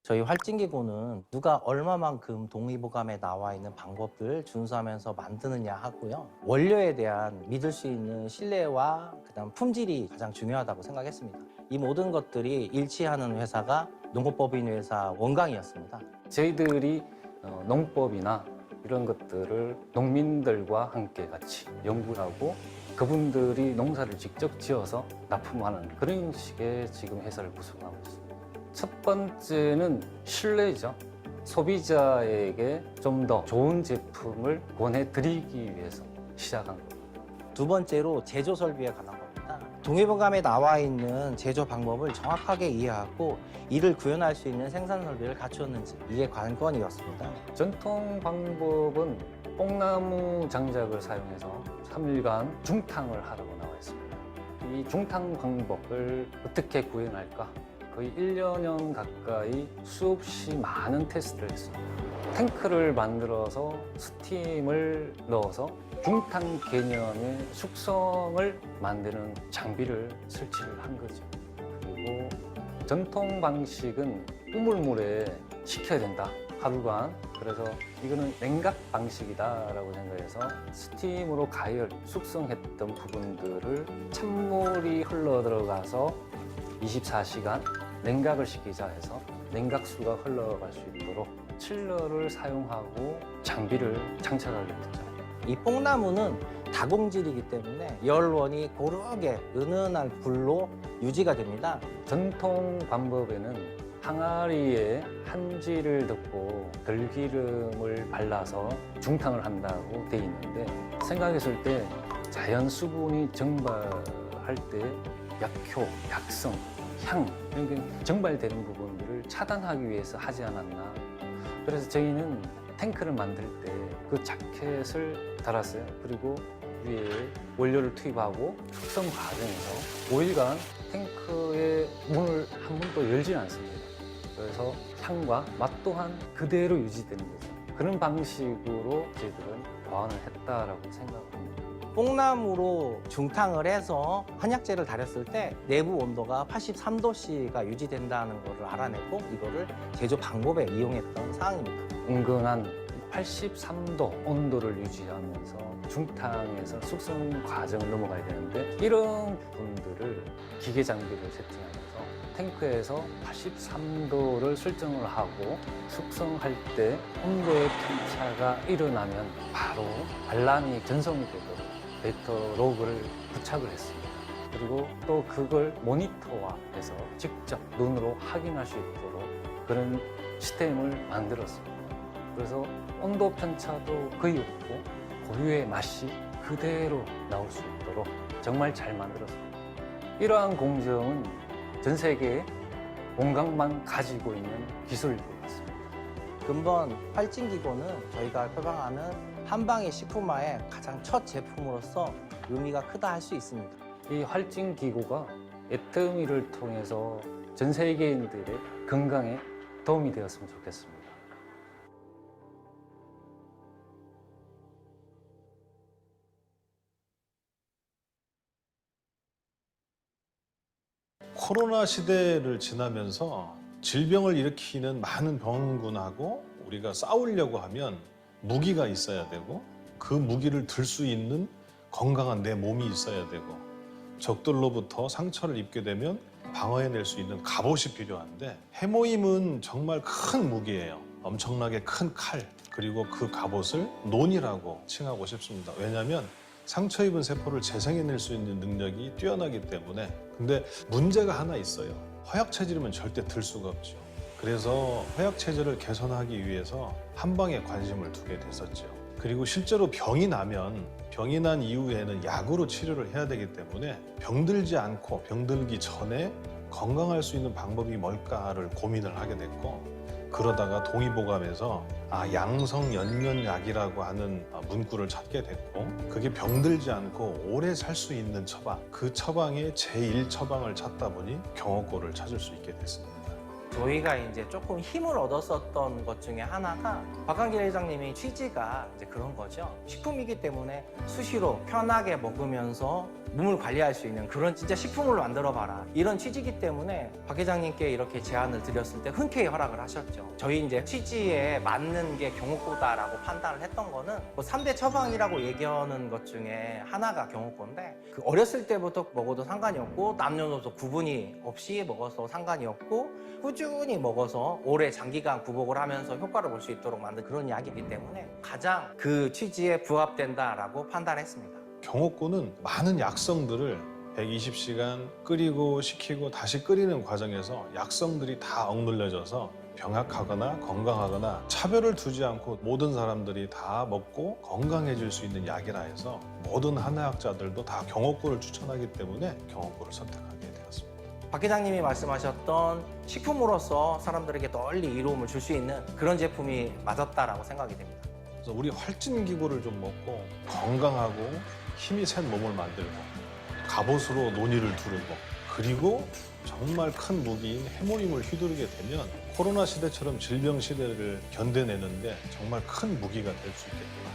저희 활진기구는 누가 얼마만큼 동의보감에 나와 있는 방법을 준수하면서 만드느냐 하고요. 원료에 대한 믿을 수 있는 신뢰와 그다음 품질이 가장 중요하다고 생각했습니다. 이 모든 것들이 일치하는 회사가 농업법인 회사 원광이었습니다. 저희들이 농법이나 이런 것들을 농민들과 함께 같이 연구를 하고 그분들이 농사를 직접 지어서 납품하는 그런 식의 지금 회사를 구성하고 있습니다. 첫 번째는 신뢰죠. 소비자에게 좀 더 좋은 제품을 권해드리기 위해서 시작한 겁니다. 두 번째로 제조 설비에 관한 겁니다. 동의보감에 나와 있는 제조 방법을 정확하게 이해하고 이를 구현할 수 있는 생산 설비를 갖추었는지 이게 관건이었습니다. 전통 방법은 뽕나무 장작을 사용해서 3일간 중탕을 하라고 나와 있습니다. 이 중탕 방법을 어떻게 구현할까? 거의 1년여 가까이 수없이 많은 테스트를 했습니다. 탱크를 만들어서 스팀을 넣어서 중탕 개념의 숙성을 만드는 장비를 설치를 한 거죠. 그리고 전통 방식은 우물물에 식혀야 된다, 하루간. 그래서 이거는 냉각 방식이다라고 생각해서 스팀으로 가열, 숙성했던 부분들을 찬물이 흘러 들어가서 24시간 냉각을 시키자 해서 냉각수가 흘러갈 수 있도록 칠러를 사용하고 장비를 장착하게 됐죠. 이 뽕나무는 다공질이기 때문에 열원이 고르게 은은한 불로 유지가 됩니다. 전통 방법에는 항아리에 한지를 넣고 들기름을 발라서 중탕을 한다고 돼 있는데, 생각했을 때 자연 수분이 증발할 때 약효, 약성, 향 이런 게 증발되는 부분들을 차단하기 위해서 하지 않았나. 그래서 저희는 탱크를 만들 때 그 자켓을 달았어요. 그리고 위에 원료를 투입하고 숙성 과정에서 5일간 탱크의 문을 한 번도 열지 않습니다. 그래서 향과 맛 또한 그대로 유지되는 거죠. 그런 방식으로 저희들은 보완을 했다라고 생각합니다. 뽕나무로 중탕을 해서 한약재를 달였을 때 내부 온도가 83도씨가 유지된다는 것을 알아냈고 이거를 제조 방법에 이용했던 사항입니다. 은근한 83도 온도를 유지하면서 중탕에서 숙성 과정을 넘어가야 되는데 이런 부분들을 기계 장비를 세팅하면서 탱크에서 83도를 설정을 하고 숙성할 때 온도의 편차가 일어나면 바로 알람이 전송이 되도록 데이터 로그를 부착을 했습니다. 그리고 또 그걸 모니터화해서 직접 눈으로 확인할 수 있도록 그런 시스템을 만들었습니다. 그래서 온도 편차도 거의 없고 고유의 맛이 그대로 나올 수 있도록 정말 잘 만들었습니다. 이러한 공정은 전 세계에 원강만 가지고 있는 기술일 것 같습니다. 근본 활진기고는 저희가 표방하는 한방의 식품화의 가장 첫 제품으로서 의미가 크다 할 수 있습니다. 이 활진 기구가 애터미를 통해서 전 세계인들의 건강에 도움이 되었으면 좋겠습니다. 코로나 시대를 지나면서 질병을 일으키는 많은 병원군하고 우리가 싸우려고 하면 무기가 있어야 되고 그 무기를 들 수 있는 건강한 내 몸이 있어야 되고 적들로부터 상처를 입게 되면 방어해낼 수 있는 갑옷이 필요한데 해모임은 정말 큰 무기예요. 엄청나게 큰 칼, 그리고 그 갑옷을 논이라고 칭하고 싶습니다. 왜냐하면 상처 입은 세포를 재생해낼 수 있는 능력이 뛰어나기 때문에. 근데 문제가 하나 있어요. 허약 체질이면 절대 들 수가 없죠. 그래서 허약 체질을 개선하기 위해서 한방에 관심을 두게 됐었죠. 그리고 실제로 병이 나면 병이 난 이후에는 약으로 치료를 해야 되기 때문에 병들지 않고 병들기 전에 건강할 수 있는 방법이 뭘까를 고민을 하게 됐고, 그러다가 동의보감에서 양성연면약이라고 하는 문구를 찾게 됐고, 그게 병들지 않고 오래 살 수 있는 처방, 그 처방의 제1처방을 찾다 보니 경옥고를 찾을 수 있게 됐습니다. 저희가 이제 조금 힘을 얻었었던 것 중에 하나가 박한길 회장님의 취지가 이제 그런 거죠. 식품이기 때문에 수시로 편하게 먹으면서 몸을 관리할 수 있는 그런 진짜 식품을 만들어봐라, 이런 취지이기 때문에 박 회장님께 이렇게 제안을 드렸을 때 흔쾌히 허락을 하셨죠. 저희 이제 취지에 맞는 게 경옥고다라고 판단을 했던 거는 뭐 3대 처방이라고 얘기하는 것 중에 하나가 경옥고인데, 그 어렸을 때부터 먹어도 상관이 없고 남녀노소 구분이 없이 먹어서 상관이 없고 꾸준히 먹어서 오래 장기간 구복을 하면서 효과를 볼 수 있도록 만든 그런 약이기 때문에 가장 그 취지에 부합된다라고 판단했습니다. 경옥고는 많은 약성들을 120시간 끓이고 식히고 다시 끓이는 과정에서 약성들이 다 억눌려져서 병약하거나 건강하거나 차별을 두지 않고 모든 사람들이 다 먹고 건강해질 수 있는 약이라 해서 모든 한의학자들도 다 경옥고를 추천하기 때문에 경옥고를 선택하게 되었습니다. 박 회장님이 말씀하셨던 식품으로서 사람들에게 널리 이로움을 줄 수 있는 그런 제품이 맞았다라고 생각이 됩니다. 그래서 우리 활진기구를 좀 먹고 건강하고 힘이 센 몸을 만들고 갑옷으로 논의를 두르고 그리고 정말 큰 무기인 해모임을 휘두르게 되면 코로나 시대처럼 질병 시대를 견뎌내는데 정말 큰 무기가 될 수 있겠구나.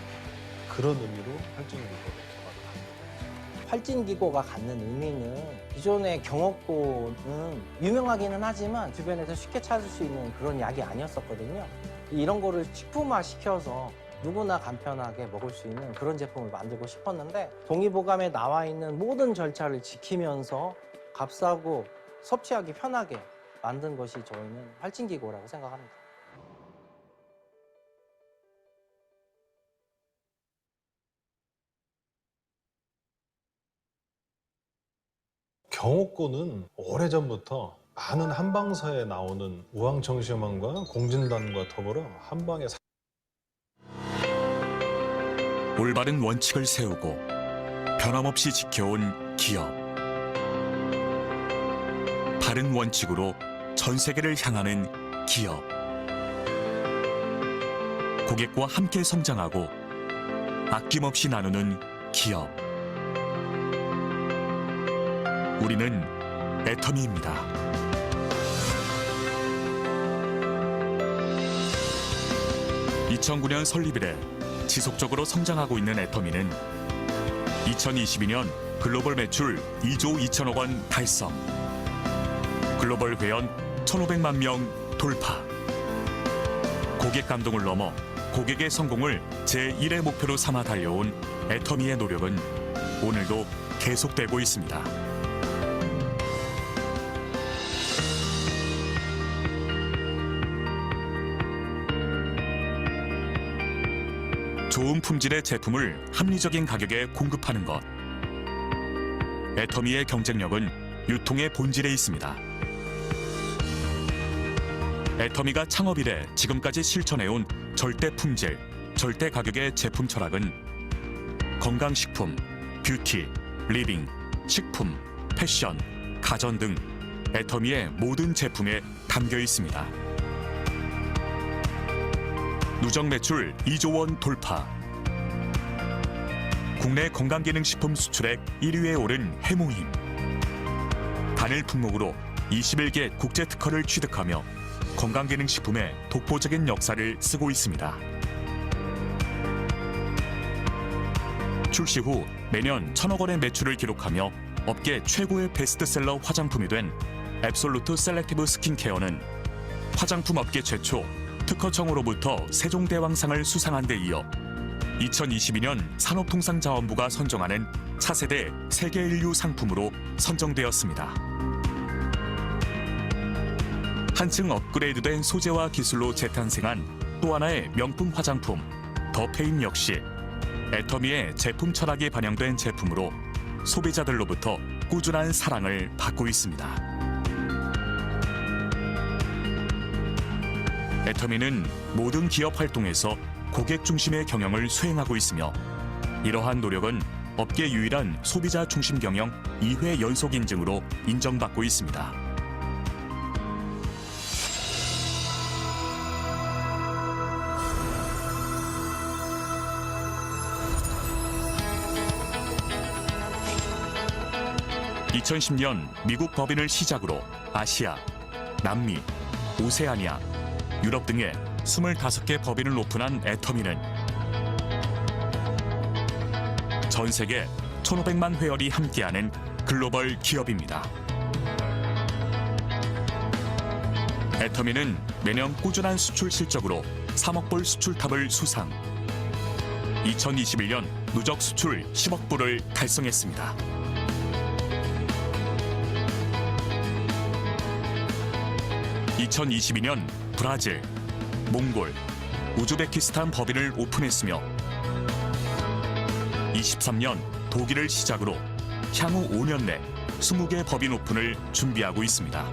그런 의미로 활진기구를 개발을 합니다. 활진기고가 갖는 의미는 기존의 경옥고는 유명하기는 하지만 주변에서 쉽게 찾을 수 있는 그런 약이 아니었었거든요. 이런 거를 식품화 시켜서 누구나 간편하게 먹을 수 있는 그런 제품을 만들고 싶었는데, 동의보감에 나와 있는 모든 절차를 지키면서 값싸고 섭취하기 편하게 만든 것이 저희는 활진기고라고 생각합니다. 경옥고는 오래전부터 많은 한방사에 나오는 우황청심환과 공진단과 더불어 한방에 올바른 원칙을 세우고 변함없이 지켜온 기업. 바른 원칙으로 전 세계를 향하는 기업. 고객과 함께 성장하고 아낌없이 나누는 기업. 우리는 애터미입니다. 2009년 설립 이래 지속적으로 성장하고 있는 애터미는 2022년 글로벌 매출 2조 2천억 원 달성, 글로벌 회원 1,500만 명 돌파. 고객 감동을 넘어 고객의 성공을 제1의 목표로 삼아 달려온 애터미의 노력은 오늘도 계속되고 있습니다. 좋은 품질의 제품을 합리적인 가격에 공급하는 것. 애터미의 경쟁력은 유통의 본질에 있습니다. 애터미가 창업 이래 지금까지 실천해온 절대 품질, 절대 가격의 제품 철학은 건강식품, 뷰티, 리빙, 식품, 패션, 가전 등 애터미의 모든 제품에 담겨 있습니다. 누적 매출 2조 원 돌파. 국내 건강기능식품 수출액 1위에 오른 해몽힘. 단일 품목으로 21개 국제특허를 취득하며 건강기능식품의 독보적인 역사를 쓰고 있습니다. 출시 후 매년 1,000억 원의 매출을 기록하며 업계 최고의 베스트셀러 화장품이 된 앱솔루트 셀렉티브 스킨케어는 화장품 업계 최초 특허청으로부터 세종대왕상을 수상한 데 이어 2022년 산업통상자원부가 선정하는 차세대 세계인류 상품으로 선정되었습니다. 한층 업그레이드된 소재와 기술로 재탄생한 또 하나의 명품 화장품 더페인 역시 애터미의 제품 철학이 반영된 제품으로 소비자들로부터 꾸준한 사랑을 받고 있습니다. 애터미는 모든 기업 활동에서 고객 중심의 경영을 수행하고 있으며 이러한 노력은 업계 유일한 소비자 중심 경영 2회 연속 인증으로 인정받고 있습니다. (2010년) 미국 법인을 시작으로 아시아, 남미, 오세아니아, 유럽 등의 25개 법인을 오픈한 애터미는 전 세계 1,500만 회원이 함께하는 글로벌 기업입니다. 애터미는 매년 꾸준한 수출 실적으로 3억 불 수출탑을 수상. 2021년 누적 수출 10억 불을 달성했습니다. (2022년) 브라질, 몽골, 우즈베키스탄 법인을 오픈했으며 23년 독일을 시작으로 향후 5년 내 20개 법인 오픈을 준비하고 있습니다.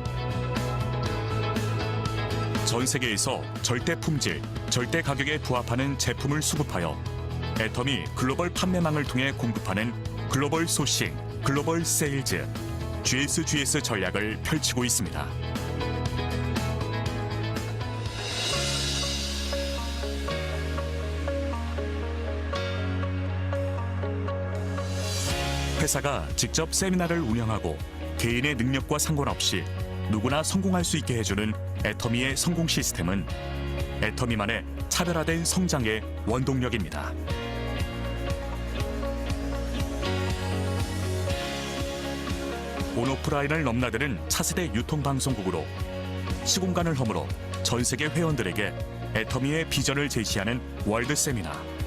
전 세계에서 절대 품질, 절대 가격에 부합하는 제품을 수급하여 애터미 글로벌 판매망을 통해 공급하는 글로벌 소싱, 글로벌 세일즈, GSGS 전략을 펼치고 있습니다. 회사가 직접 세미나를 운영하고 개인의 능력과 상관없이 누구나 성공할 수 있게 해주는 애터미의 성공 시스템은 애터미만의 차별화된 성장의 원동력입니다. 온오프라인을 넘나드는 차세대 유통방송국으로 시공간을 허물어 전 세계 회원들에게 애터미의 비전을 제시하는 월드 세미나.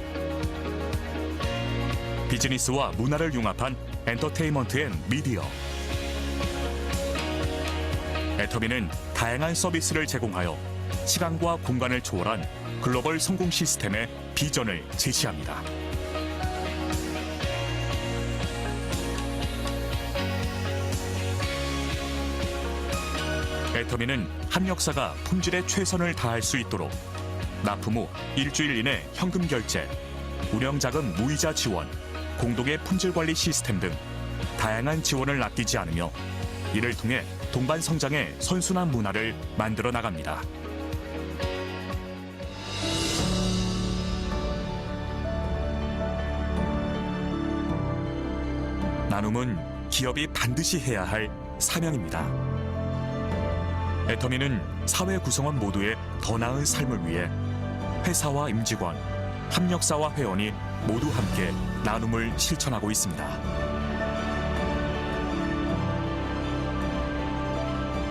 비즈니스와 문화를 융합한 엔터테인먼트 앤 미디어. 애터미는 다양한 서비스를 제공하여 시간과 공간을 초월한 글로벌 성공 시스템의 비전을 제시합니다. 애터미는 한역사가 품질에 최선을 다할 수 있도록 납품 후 일주일 이내 현금 결제, 운영자금 무이자 지원, 공동의 품질관리 시스템 등 다양한 지원을 아끼지 않으며 이를 통해 동반 성장의 선순환 문화를 만들어 나갑니다. 나눔은 기업이 반드시 해야 할 사명입니다. 애터미는 사회 구성원 모두의 더 나은 삶을 위해 회사와 임직원, 협력사와 회원이 모두 함께 나눔을 실천하고 있습니다.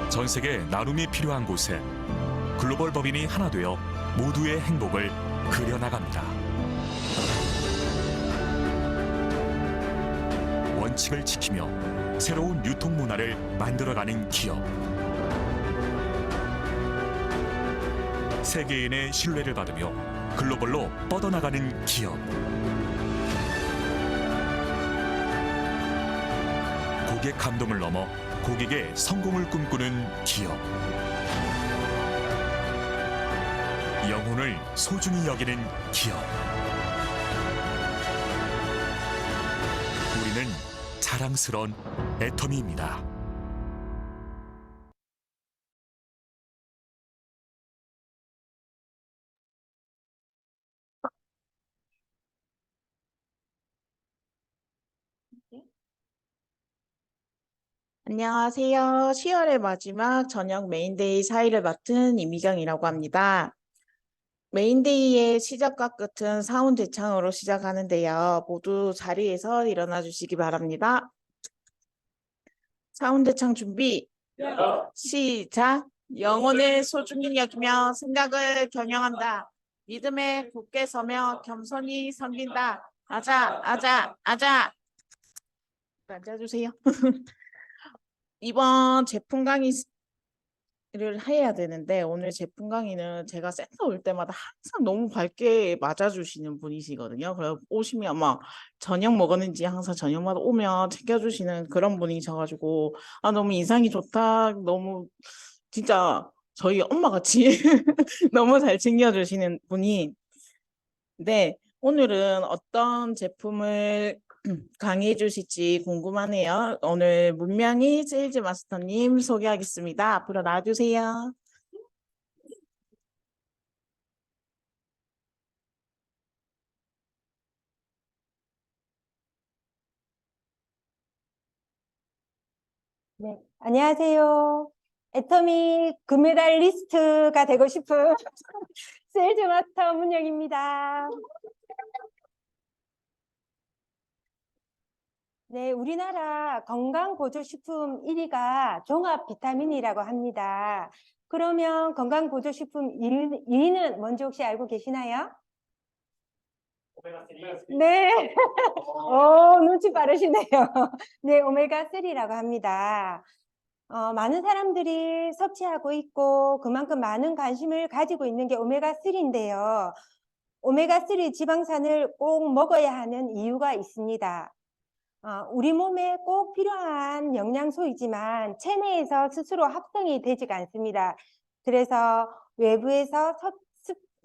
전 세계 나눔이 필요한 곳에 글로벌 법인이 하나 되어 모두의 행복을 그려나갑니다. 원칙을 지키며 새로운 유통 문화를 만들어가는 기업. 세계인의 신뢰를 받으며 글로벌로 뻗어나가는 기업. 고객 감동을 넘어 고객의 성공을 꿈꾸는 기업. 영혼을 소중히 여기는 기업. 우리는 자랑스러운 애터미입니다. 안녕하세요. 10월의 마지막 저녁 메인데이 사회를 맡은 이미경이라고 합니다. 메인데이의 시작과 끝은 사운 대창으로 시작하는데요. 모두 자리에서 일어나 주시기 바랍니다. 사운 대창 준비, 시작! 영혼을 소중히 여기며 생각을 경영한다. 믿음에 굳게 서며 겸손히 섬긴다. 아자, 아자, 아자! 앉아주세요. 이번 제품 강의를 해야 되는데 오늘 제품 강의는 제가 센터 올 때마다 항상 너무 밝게 맞아주시는 분이시거든요. 그래서 오시면 막 저녁 먹었는지 항상 저녁마다 오면 챙겨주시는 그런 분이셔가지고 너무 인상이 좋다. 너무 진짜 저희 엄마같이 너무 잘 챙겨주시는 분이 네, 오늘은 어떤 제품을 강의해 주실지 궁금하네요. 오늘 문명희 세일즈 마스터님 소개하겠습니다. 앞으로 나와주세요. 네, 안녕하세요. 애터미 금메달리스트가 되고 싶은 세일즈 마스터 문영입니다. 네, 우리나라 건강보조식품 1위가 종합 비타민이라고 합니다. 그러면 건강보조식품 2위는 뭔지 혹시 알고 계시나요? 네, 눈치 빠르시네요. 네, 오메가3라고 합니다. 많은 사람들이 섭취하고 있고 그만큼 많은 관심을 가지고 있는 게 오메가3인데요. 오메가3 지방산을 꼭 먹어야 하는 이유가 있습니다. 우리 몸에 꼭 필요한 영양소이지만 체내에서 스스로 합성이 되지가 않습니다. 그래서 외부에서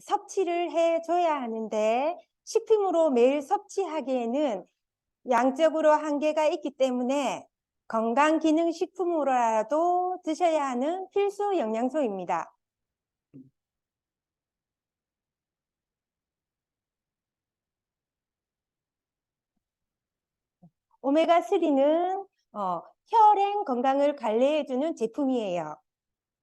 섭취를 해줘야 하는데 식품으로 매일 섭취하기에는 양적으로 한계가 있기 때문에 건강기능식품으로라도 드셔야 하는 필수 영양소입니다. 오메가3는 혈행 건강을 관리해주는 제품이에요.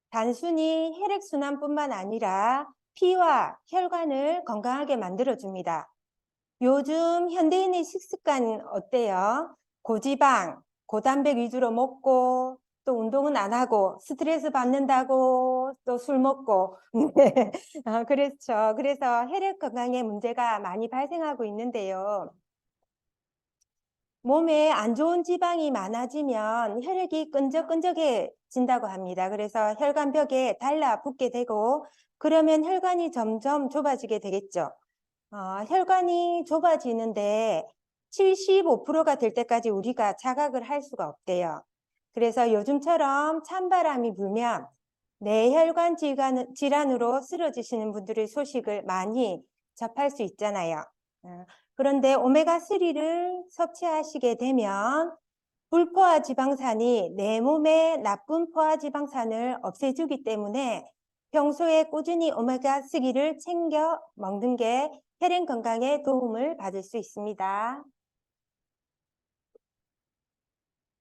단순히 혈액순환뿐만 아니라 피와 혈관을 건강하게 만들어줍니다. 요즘 현대인의 식습관 어때요? 고지방, 고단백 위주로 먹고 또 운동은 안 하고 스트레스 받는다고 또 술 먹고 네. 그렇죠. 그래서 혈액 건강에 문제가 많이 발생하고 있는데요. 몸에 안 좋은 지방이 많아지면 혈액이 끈적끈적해진다고 합니다. 그래서 혈관벽에 달라붙게 되고 그러면 혈관이 점점 좁아지게 되겠죠. 혈관이 좁아지는데 75%가 될 때까지 우리가 자각을 할 수가 없대요. 그래서 요즘처럼 찬바람이 불면 뇌혈관 질환으로 쓰러지시는 분들의 소식을 많이 접할 수 있잖아요. 그런데 오메가3를 섭취하시게 되면 불포화 지방산이 내 몸의 나쁜 포화 지방산을 없애주기 때문에 평소에 꾸준히 오메가3를 챙겨 먹는 게 혈행 건강에 도움을 받을 수 있습니다.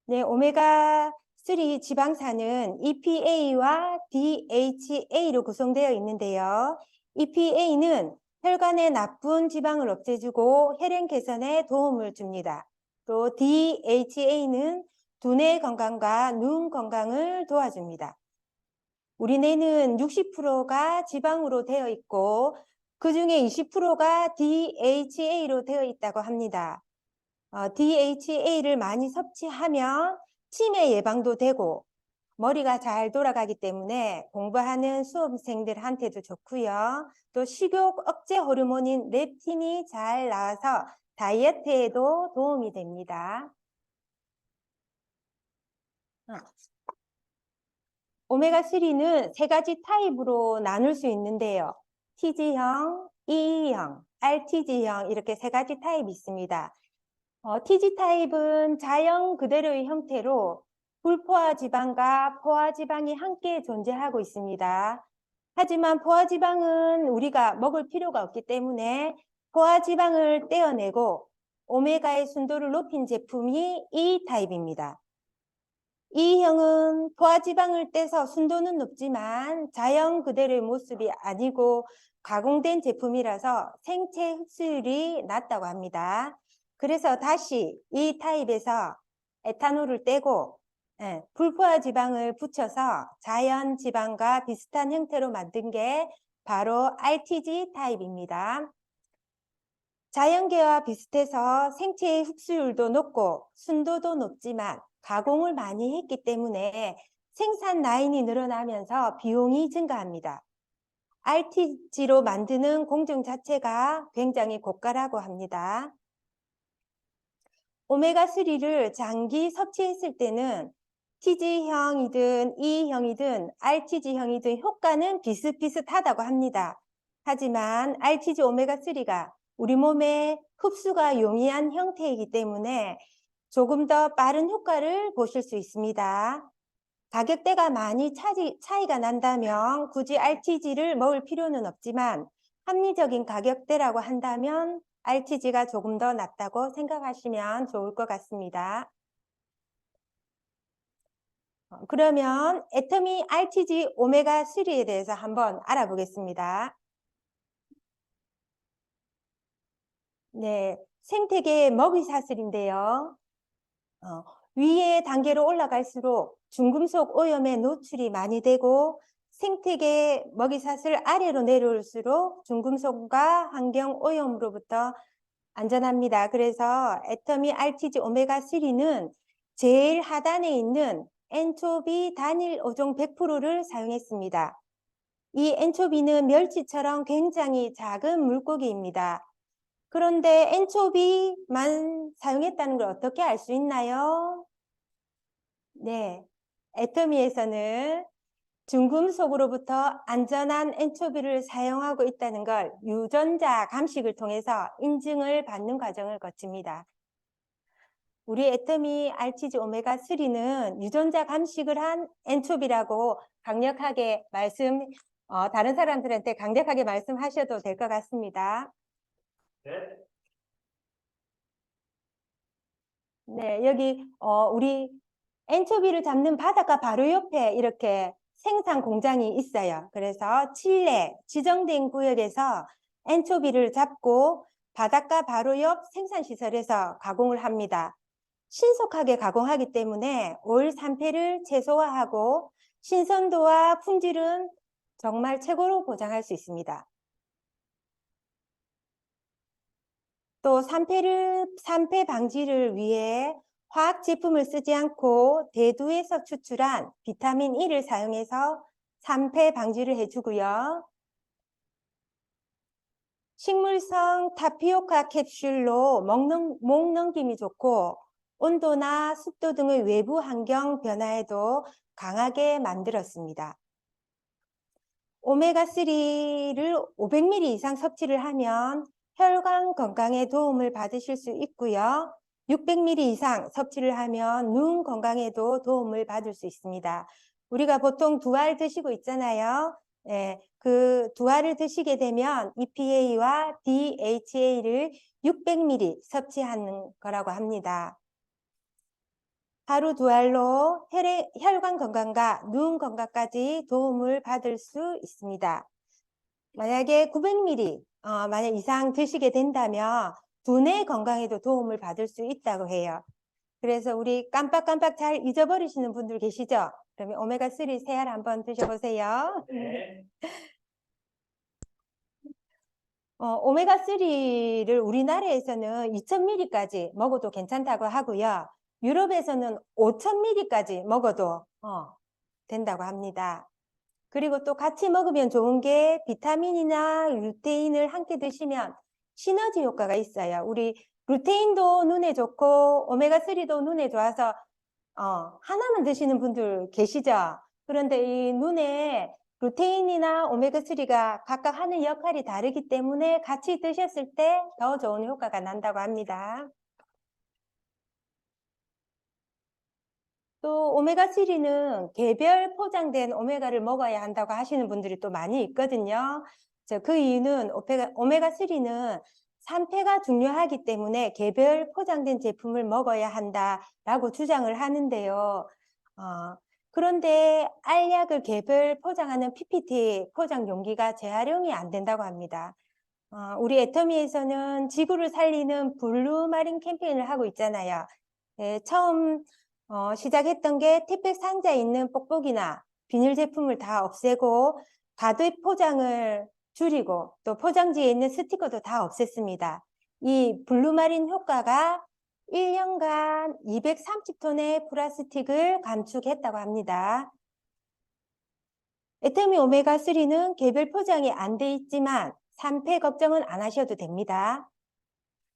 네, 오메가3 지방산은 EPA와 DHA로 구성되어 있는데요. EPA는 혈관의 나쁜 지방을 없애주고 혈행 개선에 도움을 줍니다. 또 DHA는 두뇌 건강과 눈 건강을 도와줍니다. 우리 뇌는 60%가 지방으로 되어 있고 그중에 20%가 DHA로 되어 있다고 합니다. DHA를 많이 섭취하면 치매 예방도 되고 머리가 잘 돌아가기 때문에 공부하는 수험생들한테도 좋고요. 또 식욕 억제 호르몬인 렙틴이 잘 나와서 다이어트에도 도움이 됩니다. 오메가3는 세 가지 타입으로 나눌 수 있는데요. TG형, EE형, RTG형 이렇게 세 가지 타입이 있습니다. TG 타입은 자연 그대로의 형태로 불포화 지방과 포화 지방이 함께 존재하고 있습니다. 하지만 포화 지방은 우리가 먹을 필요가 없기 때문에 포화 지방을 떼어내고 오메가의 순도를 높인 제품이 E 타입입니다. E형은 포화 지방을 떼서 순도는 높지만 자연 그대로의 모습이 아니고 가공된 제품이라서 생체 흡수율이 낮다고 합니다. 그래서 다시 이 타입에서 에탄올을 떼고 불포화 지방을 붙여서 자연 지방과 비슷한 형태로 만든 게 바로 RTG 타입입니다. 자연계와 비슷해서 생체의 흡수율도 높고 순도도 높지만 가공을 많이 했기 때문에 생산 라인이 늘어나면서 비용이 증가합니다. RTG로 만드는 공정 자체가 굉장히 고가라고 합니다. 오메가3를 장기 섭취했을 때는 TG형이든 E형이든 RTG형이든 효과는 비슷비슷하다고 합니다. 하지만 RTG 오메가3가 우리 몸에 흡수가 용이한 형태이기 때문에 조금 더 빠른 효과를 보실 수 있습니다. 가격대가 많이 차이가 난다면 굳이 RTG를 먹을 필요는 없지만 합리적인 가격대라고 한다면 RTG가 조금 더 낫다고 생각하시면 좋을 것 같습니다. 그러면 애터미 RTG 오메가3에 대해서 한번 알아보겠습니다. 네, 생태계 먹이사슬인데요. 위의 단계로 올라갈수록 중금속 오염에 노출이 많이 되고 생태계 먹이사슬 아래로 내려올수록 중금속과 환경 오염으로부터 안전합니다. 그래서 애터미 RTG 오메가3는 제일 하단에 있는 엔초비 단일 어종 100%를 사용했습니다. 이 엔초비는 멸치처럼 굉장히 작은 물고기입니다. 그런데 엔초비만 사용했다는 걸 어떻게 알 수 있나요? 네, 애터미에서는 중금속으로부터 안전한 엔초비를 사용하고 있다는 걸 유전자 감식을 통해서 인증을 받는 과정을 거칩니다. 우리 애터미 RTG 오메가3는 유전자 감식을 한 엔초비라고 강력하게 다른 사람들한테 강력하게 말씀하셔도 될 것 같습니다. 네, 여기 우리 엔초비를 잡는 바닷가 바로 옆에 이렇게 생산 공장이 있어요. 그래서 칠레 지정된 구역에서 엔초비를 잡고 바닷가 바로 옆 생산시설에서 가공을 합니다. 신속하게 가공하기 때문에 오일 산패를 최소화하고 신선도와 품질은 정말 최고로 보장할 수 있습니다. 또 산패 방지를 위해 화학 제품을 쓰지 않고 대두에서 추출한 비타민 E를 사용해서 산패 방지를 해주고요. 식물성 타피오카 캡슐로 목 넘김이 좋고 온도나 습도 등의 외부 환경 변화에도 강하게 만들었습니다. 오메가3를 500ml 이상 섭취를 하면 혈관 건강에 도움을 받으실 수 있고요. 600ml 이상 섭취를 하면 눈 건강에도 도움을 받을 수 있습니다. 우리가 보통 2알 드시고 있잖아요. 네, 그 2알을 드시게 되면 EPA와 DHA를 600ml 섭취하는 거라고 합니다. 하루 2알로 혈관 건강과 눈 건강까지 도움을 받을 수 있습니다. 만약에 900ml 만약 이상 드시게 된다면 두뇌 건강에도 도움을 받을 수 있다고 해요. 그래서 우리 깜빡깜빡 잘 잊어버리시는 분들 계시죠? 그러면 오메가3 새알 한번 드셔보세요. 오메가3를 우리나라에서는 2000ml까지 먹어도 괜찮다고 하고요. 유럽에서는 5000ml까지 먹어도 된다고 합니다. 그리고 또 같이 먹으면 좋은 게 비타민이나 루테인을 함께 드시면 시너지 효과가 있어요. 우리 루테인도 눈에 좋고 오메가3도 눈에 좋아서 하나만 드시는 분들 계시죠? 그런데 이 눈에 루테인이나 오메가3가 각각 하는 역할이 다르기 때문에 같이 드셨을 때 더 좋은 효과가 난다고 합니다. 또 오메가3는 개별 포장된 오메가를 먹어야 한다고 하시는 분들이 또 많이 있거든요. 그 이유는 오메가3는 산패가 중요하기 때문에 개별 포장된 제품을 먹어야 한다라고 주장을 하는데요. 그런데 알약을 개별 포장하는 PPT 포장 용기가 재활용이 안 된다고 합니다. 우리 애터미에서는 지구를 살리는 블루마린 캠페인을 하고 있잖아요. 네, 처음 시작했던 게 택배 상자에 있는 뽁뽁이나 비닐 제품을 다 없애고 가득 포장을 줄이고 또 포장지에 있는 스티커도 다 없앴습니다. 이 블루마린 효과가 1년간 230톤의 플라스틱을 감축했다고 합니다. 애터미 오메가3는 개별 포장이 안 돼 있지만 산패 걱정은 안 하셔도 됩니다.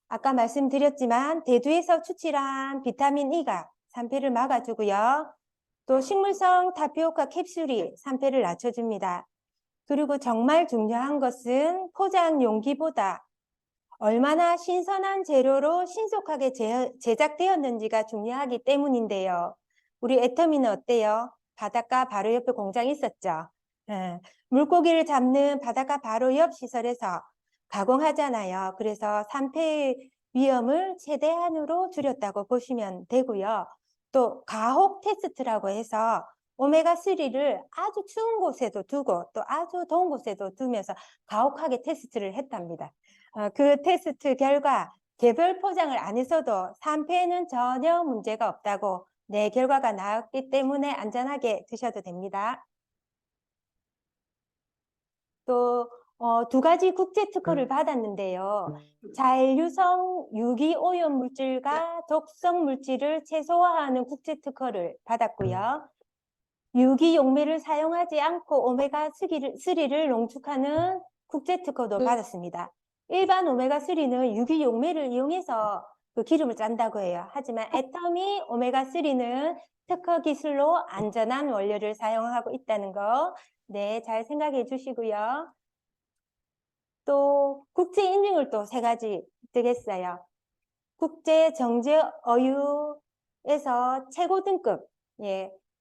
아까 말씀드렸지만 대두에서 추출한 비타민 E가 산패를 막아주고요. 또 식물성 타피오카 캡슐이 산패를 낮춰줍니다. 그리고 정말 중요한 것은 포장 용기보다 얼마나 신선한 재료로 신속하게 제작되었는지가 중요하기 때문인데요. 우리 애터미는 어때요? 바닷가 바로 옆에 공장이 있었죠. 물고기를 잡는 바닷가 바로 옆 시설에서 가공하잖아요. 그래서 산패 위험을 최대한으로 줄였다고 보시면 되고요. 또 가혹 테스트라고 해서 오메가3를 아주 추운 곳에도 두고 또 아주 더운 곳에도 두면서 가혹하게 테스트를 했답니다. 그 테스트 결과 개별 포장을 안 했어도 산패에는 전혀 문제가 없다고 결과가 나왔기 때문에 안전하게 드셔도 됩니다. 또 두 가지 국제 특허를 받았는데요. 잔류성 유기오염 물질과 독성 물질을 최소화하는 국제 특허를 받았고요. 유기용매를 사용하지 않고 오메가3를 농축하는 국제 특허도 받았습니다. 일반 오메가3는 유기용매를 이용해서 그 기름을 짠다고 해요. 하지만 애터미 오메가3는 특허 기술로 안전한 원료를 사용하고 있다는 거, 잘 생각해 주시고요. 또 국제 인증을 또 3가지 되겠어요. 국제 정제 어유에서 최고 등급,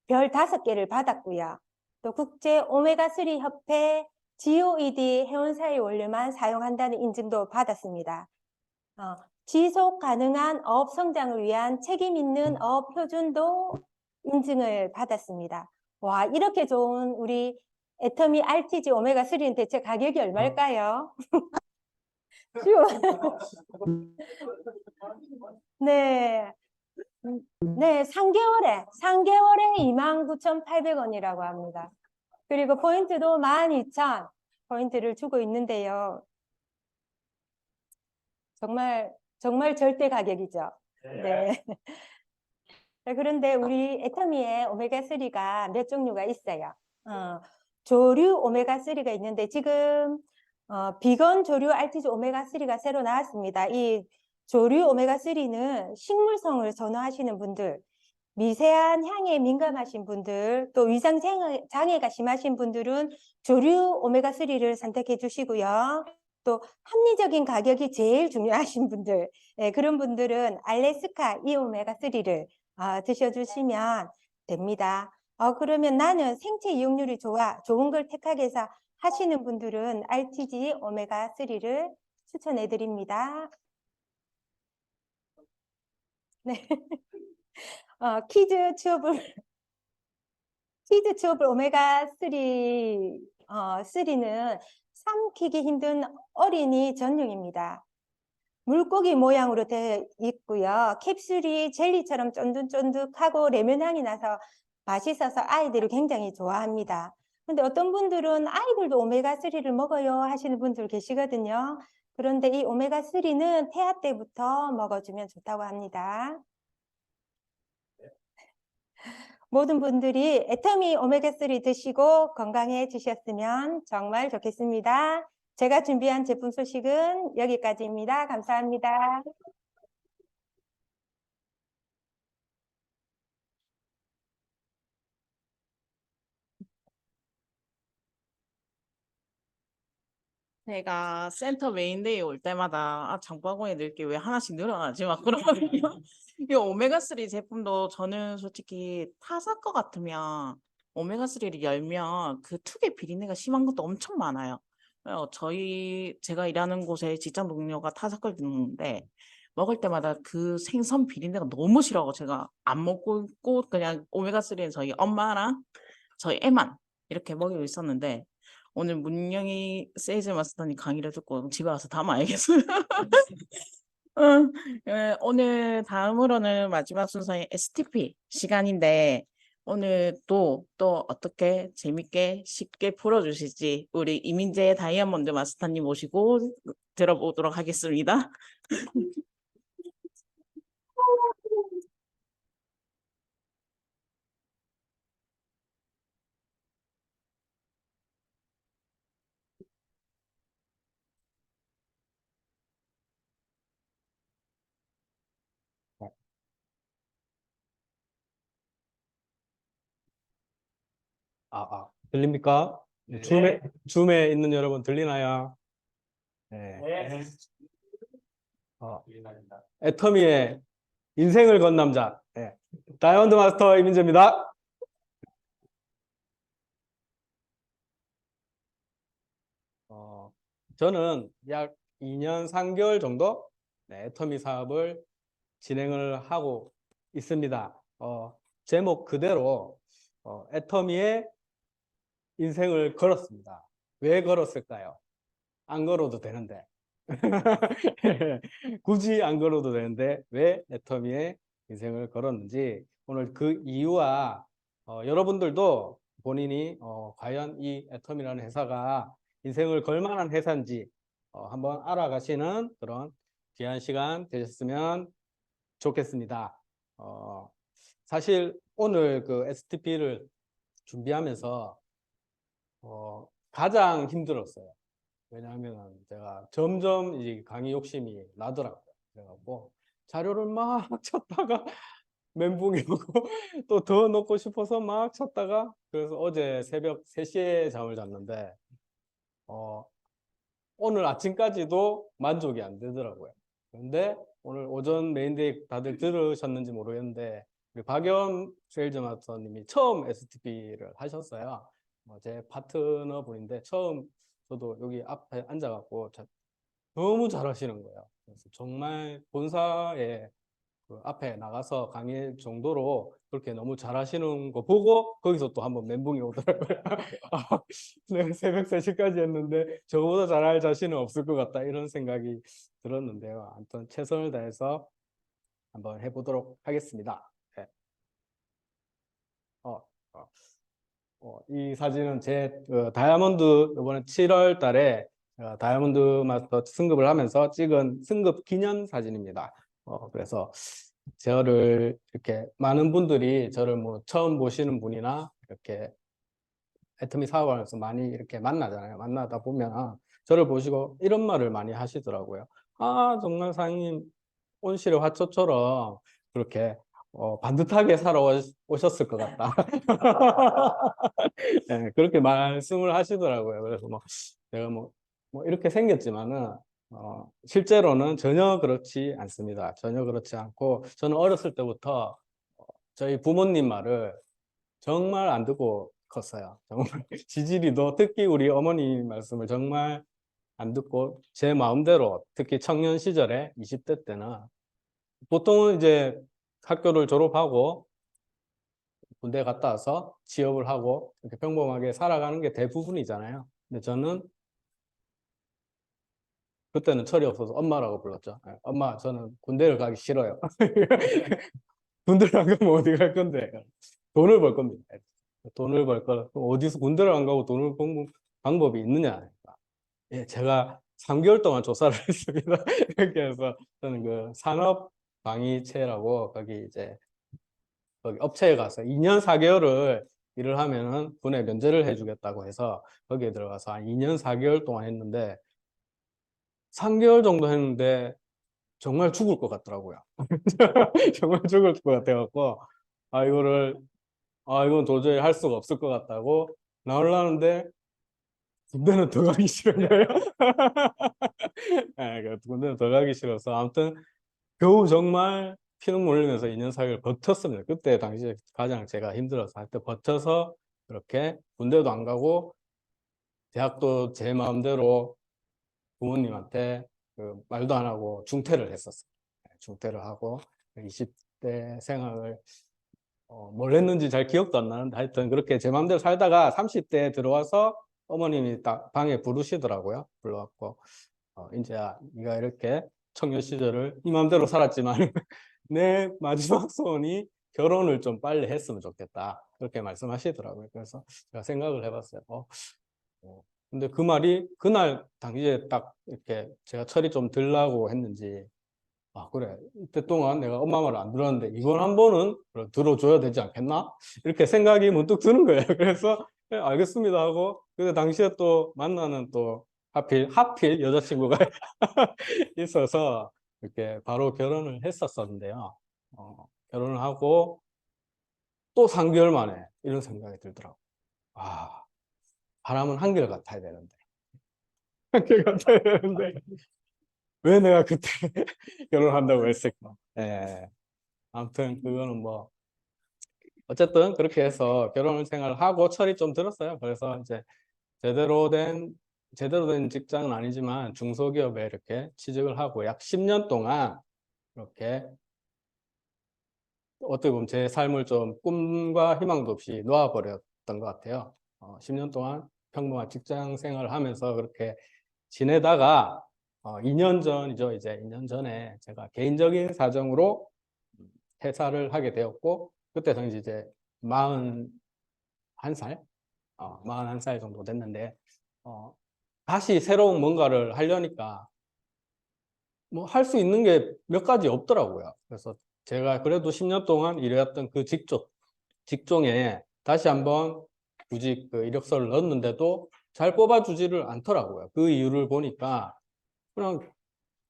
별 5개를 받았고요. 또 국제 오메가3 협회 GOED 회원사의 원료만 사용한다는 인증도 받았습니다. 지속 가능한 어업 성장을 위한 책임 있는 어업 표준도 인증을 받았습니다. 와, 이렇게 좋은 우리 애터미 RTG 오메가3는 대체 가격이 얼마일까요? 네. 3개월에 29,800원이라고 합니다. 그리고 포인트도 12,000 포인트를 주고 있는데요. 정말 절대 가격이죠. 네. 그런데 우리 애터미에 오메가3가 몇 종류가 있어요. 조류 오메가3가 있는데 지금 비건 조류 RTG 오메가3가 새로 나왔습니다. 이 조류 오메가3는 식물성을 선호하시는 분들, 미세한 향에 민감하신 분들, 또 위장 장애가 심하신 분들은 조류 오메가3를 선택해 주시고요. 또 합리적인 가격이 제일 중요하신 분들, 그런 분들은 알래스카 이 오메가3를 드셔주시면 됩니다. 그러면 나는 생체 이용률이 좋은 걸 택하겠어 하시는 분들은 RTG 오메가3를 추천해 드립니다. 네. 키즈 튜블 오메가3 3는 삼키기 힘든 어린이 전용입니다. 물고기 모양으로 되어 있고요. 캡슐이 젤리처럼 쫀득쫀득하고 레몬 향이 나서 맛있어서 아이들이 굉장히 좋아합니다. 근데 어떤 분들은 아이들도 오메가3를 먹어요 하시는 분들 계시거든요. 그런데 이 오메가3는 태아 때부터 먹어주면 좋다고 합니다. 모든 분들이 애터미 오메가3 드시고 건강해지셨으면 정말 좋겠습니다. 제가 준비한 제품 소식은 여기까지입니다. 감사합니다. 제가 센터 메인데이 올 때마다 장바구니에 넣을 게 왜 하나씩 늘어나지 막 그러거든요. 이 오메가3 제품도 저는 솔직히 타사 거 같으면 오메가3를 열면 그 특유의 비린내가 심한 것도 엄청 많아요. 제가 일하는 곳에 직장 동료가 타사 걸 듣는데 먹을 때마다 그 생선 비린내가 너무 싫어하고 제가 안 먹고 있고 그냥 오메가3는 저희 엄마랑 저희 애만 이렇게 먹이고 있었는데 오늘 문영희 세일즈 마스터님 강의를 듣고 집에 와서 다 말겠어요. 오늘 다음으로는 마지막 순서의 STP 시간인데 오늘 또 어떻게 재밌게 쉽게 풀어주실지 우리 이민재 다이아몬드 마스터님 모시고 들어보도록 하겠습니다. 들립니까? 네. 줌에 있는 여러분 들리나요? 네. 애터미의 인생을 건 남자. 네. 다이아몬드 마스터 이민재입니다. 저는 약 2년 3개월 정도 애터미 사업을 진행을 하고 있습니다. 제목 그대로 애터미의 인생을 걸었습니다. 왜 걸었을까요? 안 걸어도 되는데. 굳이 안 걸어도 되는데 왜 애터미의 인생을 걸었는지 오늘 그 이유와 여러분들도 본인이 과연 이 애터미라는 회사가 인생을 걸 만한 회사인지 한번 알아가시는 그런 귀한 시간 되셨으면 좋겠습니다. 사실 오늘 그 STP를 준비하면서 가장 힘들었어요. 왜냐하면 제가 점점 이 강의 욕심이 나더라고요. 그래갖고 자료를 막 찾다가 멘붕이 오고 또 더 넣고 싶어서 막 찾다가 그래서 어제 새벽 3시에 잠을 잤는데 오늘 아침까지도 만족이 안 되더라고요. 그런데 오늘 오전 메인데이 다들 들으셨는지 모르겠는데 우리 박연 세일즈 마스터님이 처음 STP를 하셨어요. 제 파트너 분인데 처음 저도 여기 앞에 앉아갖고 너무 잘하시는 거예요. 그래서 정말 본사에 그 앞에 나가서 강의할 정도로 그렇게 너무 잘하시는 거 보고 거기서 또 한번 멘붕이 오더라고요. 내가 새벽 3시까지 했는데 저거보다 잘할 자신은 없을 것 같다 이런 생각이 들었는데요. 아무튼 최선을 다해서 한번 해보도록 하겠습니다. 네. 이 사진은 제 다이아몬드 이번에 7월 달에 다이아몬드 마스터 승급을 하면서 찍은 승급 기념 사진입니다. 그래서 저를 이렇게 많은 분들이 저를 뭐 처음 보시는 분이나 이렇게 애터미 사업하면서 많이 이렇게 만나잖아요. 만나다 보면 저를 보시고 이런 말을 많이 하시더라고요. 아, 정말 사장님 온실의 화초처럼 그렇게 반듯하게 살아오셨을 것 같다. 네, 그렇게 말씀을 하시더라고요. 그래서 제가 뭐 이렇게 생겼지만은 실제로는 전혀 그렇지 않습니다. 전혀 그렇지 않고 저는 어렸을 때부터 저희 부모님 말을 정말 안 듣고 컸어요. 정말 지지리도 특히 우리 어머니 말씀을 정말 안 듣고 제 마음대로 특히 청년 시절에 20대 때는 보통은 이제 학교를 졸업하고 군대 갔다 와서 취업을 하고 이렇게 평범하게 살아가는 게 대부분이잖아요. 근데 저는 그때는 철이 없어서 엄마라고 불렀죠. 예, 엄마, 저는 군대를 가기 싫어요. 군대를 안 가면 어디 갈 건데? 돈을 벌 겁니다. 돈을 벌 거. 어디서 군대를 안 가고 돈을 버는 방법이 있느냐? 예, 제가 3개월 동안 조사를 했습니다. 이렇게 해서 저는 그 산업방위체라고 거기 이제 거기 업체에 가서 2년 4개월을 일을 하면은 군에 면제를 해주겠다고 해서 거기에 들어가서 한 2년 4개월 동안 했는데 3개월 정도 했는데 정말 죽을 것 같더라고요. 정말 죽을 것 같아갖고 이건 도저히 할 수가 없을 것 같다고 나오려는데 군대는 더 가기 싫은 거예요. 군대는 더 가기 싫어서 아무튼 겨우 정말 피눈물 흘리면서 2년 4개월 버텼습니다. 그때 당시에 가장 제가 힘들어서 할 때 버텨서 그렇게 군대도 안 가고 대학도 제 마음대로 부모님한테 그 말도 안 하고 중퇴를 했었어요. 중퇴를 하고 20대 생활을 뭘 했는지 잘 기억도 안 나는데 하여튼 그렇게 제 마음대로 살다가 30대에 들어와서 어머님이 딱 방에 부르시더라고요. 불러갖고 인제야, 네가 이렇게 청년 시절을 네 마음대로 살았지만 내 마지막 소원이 결혼을 좀 빨리 했으면 좋겠다. 그렇게 말씀하시더라고요. 그래서 제가 생각을 해봤어요. 근데 그 말이 그날 당시에 딱 이렇게 제가 철이 좀 들라고 했는지 그래, 이때 동안 내가 엄마 말을 안 들었는데 이번 한 번은 들어줘야 되지 않겠나? 이렇게 생각이 문득 드는 거예요. 그래서 네, 알겠습니다 하고 근데 당시에 또 만나는 또 하필 여자친구가 있어서 이렇게 바로 결혼을 했었었는데요. 결혼을 하고 또 3개월 만에 이런 생각이 들더라고요. 바람은 한결같아야 되는데 한결같아야 되는데 왜 내가 그때 결혼한다고 했을까? 예. 아무튼 그거는 뭐 어쨌든 그렇게 해서 결혼 생활을 하고 철이 좀 들었어요. 그래서 이제 제대로 된 직장은 아니지만 중소기업에 이렇게 취직을 하고 약 10년 동안 이렇게 어떻게 보면 제 삶을 좀 꿈과 희망도 없이 놓아버렸던 것 같아요. 10년 동안 평범한 직장 생활을 하면서 그렇게 지내다가 2년 전이죠. 이제 2년 전에 제가 개인적인 사정으로 퇴사를 하게 되었고 그때 당시 이제 41살 41살 정도 됐는데 다시 새로운 뭔가를 하려니까 뭐 할 수 있는 게 몇 가지 없더라고요. 그래서 제가 그래도 10년 동안 일해왔던 그 직종에 다시 한번 구직 그 이력서를 넣었는데도 잘 뽑아주지를 않더라고요. 그 이유를 보니까 그냥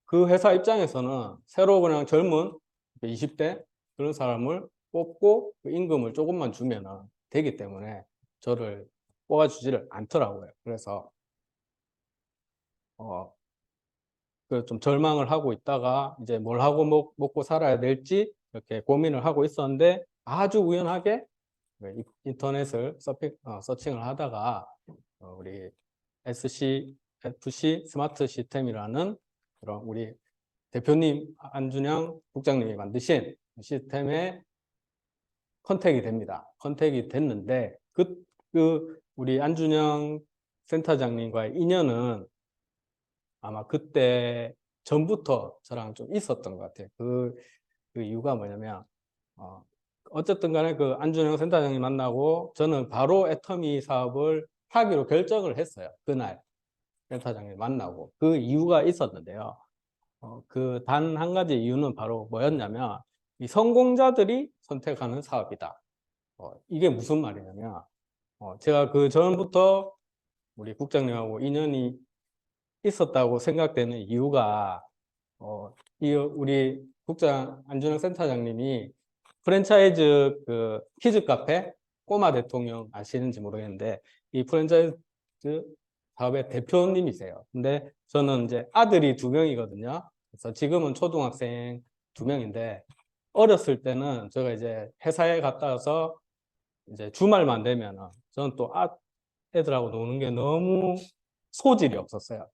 그 회사 입장에서는 새로 그냥 젊은 20대 그런 사람을 뽑고 그 임금을 조금만 주면 되기 때문에 저를 뽑아주지를 않더라고요. 그래서 좀 절망을 하고 있다가 이제 뭘 하고 먹고 살아야 될지 이렇게 고민을 하고 있었는데 아주 우연하게 인터넷을 서칭을 하다가 우리 SCFC 스마트 시스템이라는 그런 우리 대표님 안준영 국장님이 만드신 시스템에 컨택이 됩니다. 컨택이 됐는데 우리 안준영 센터장님과의 인연은 아마 그때 전부터 저랑 좀 있었던 것 같아요. 그 이유가 뭐냐면 어쨌든 간에 그 안준영 센터장님 만나고 저는 바로 애터미 사업을 하기로 결정을 했어요. 그날 센터장님 만나고 그 이유가 있었는데요. 그 단 한 가지 이유는 바로 뭐였냐면 이 성공자들이 선택하는 사업이다. 이게 무슨 말이냐면 제가 그 전부터 우리 국장님하고 인연이 있었다고 생각되는 이유가 우리 국장 안준영 센터장님이 프랜차이즈 그 키즈 카페 꼬마 대통령 아시는지 모르겠는데 이 프랜차이즈 사업의 대표님이세요. 근데 저는 이제 아들이 2명이거든요. 그래서 지금은 초등학생 2명인데 어렸을 때는 제가 이제 회사에 갔다 와서 이제 주말만 되면은 저는 또 애들하고 노는 게 너무 소질이 없었어요.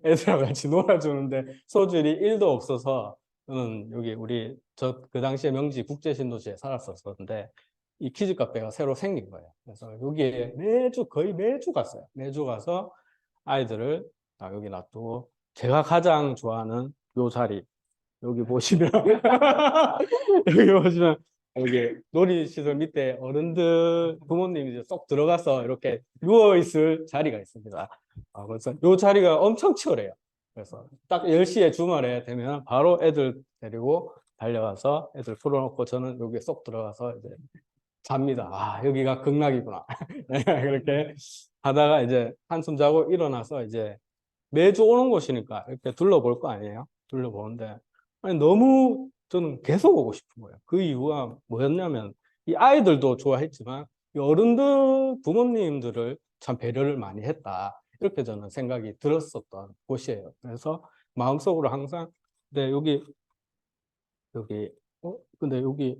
애들하고 같이 놀아주는데 소질이 1도 없어서 저는 여기 그 당시에 명지 국제신도시에 살았었는데 이 키즈 카페가 새로 생긴 거예요. 그래서 여기에 거의 매주 갔어요. 매주 가서 아이들을 여기 놔두고 제가 가장 좋아하는 요 자리. 여기 보시면 여기 보시면 여기 놀이시설 밑에 어른들 부모님이 이제 쏙 들어가서 이렇게 누워 있을 자리가 있습니다. 그래서 요 자리가 엄청 치열해요. 그래서 딱 10시에 주말에 되면 바로 애들 데리고 달려가서 애들 풀어놓고 저는 여기에 쏙 들어가서 이제 잡니다. 아, 여기가 극락이구나. 네, 그렇게 하다가 이제 한숨 자고 일어나서 이제 매주 오는 곳이니까 이렇게 둘러볼 거 아니에요? 둘러보는데 아니, 너무 저는 계속 오고 싶은 거예요. 그 이유가 뭐였냐면 이 아이들도 좋아했지만 이 어른들 부모님들을 참 배려를 많이 했다. 이렇게 저는 생각이 들었었던 곳이에요. 그래서 마음속으로 항상 근데 여기 근데 여기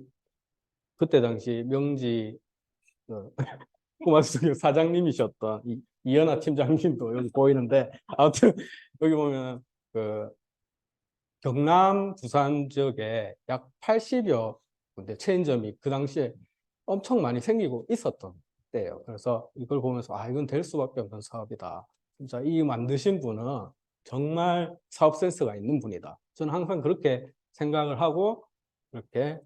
그때 당시 명지 꼬마수교 사장님이셨던 이연아 팀장님도 여기 보이는데 아무튼 여기 보면 그 경남 부산 지역에 약 80여 군데 체인점이 그 당시에 엄청 많이 생기고 있었던 때예요. 그래서 이걸 보면서 아 이건 될 수밖에 없는 사업이다. 진짜 이 만드신 분은 정말 사업 센스가 있는 분이다. 저는 항상 그렇게 생각을 하고 이렇게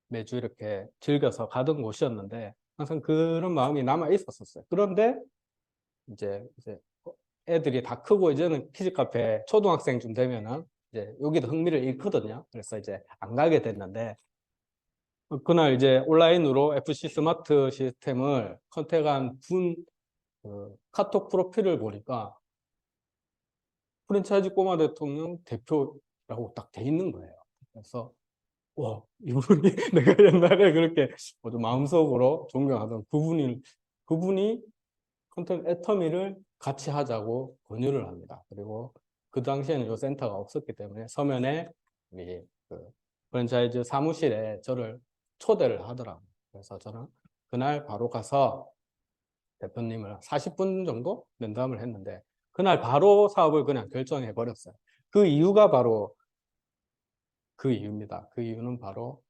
매주 이렇게 즐겨서 가던 곳이었는데 항상 그런 마음이 남아 있었어요. 그런데 이제 애들이 다 크고 이제는 키즈 카페 초등학생쯤 되면은 이제 여기도 흥미를 잃거든요. 그래서 이제 안 가게 됐는데 그날 이제 온라인으로 FC 스마트 시스템을 컨택한 카톡 프로필을 보니까 프랜차이즈 꼬마 대통령 대표라고 딱 돼 있는 거예요. 그래서 와, 이분이 내가 옛날에 그렇게 마음속으로 존경하던 그분이 컨텐츠 애터미를 같이 하자고 권유를 합니다. 그리고 그 당시에는 이 센터가 없었기 때문에 서면에 우리 그 프랜차이즈 사무실에 저를 초대를 하더라고요. 그래서 저는 그날 바로 가서 대표님을 40분 정도 면담을 했는데 그날 바로 사업을 그냥 결정해 버렸어요. 그 이유가 바로 그 이유입니다. 그 이유는 바로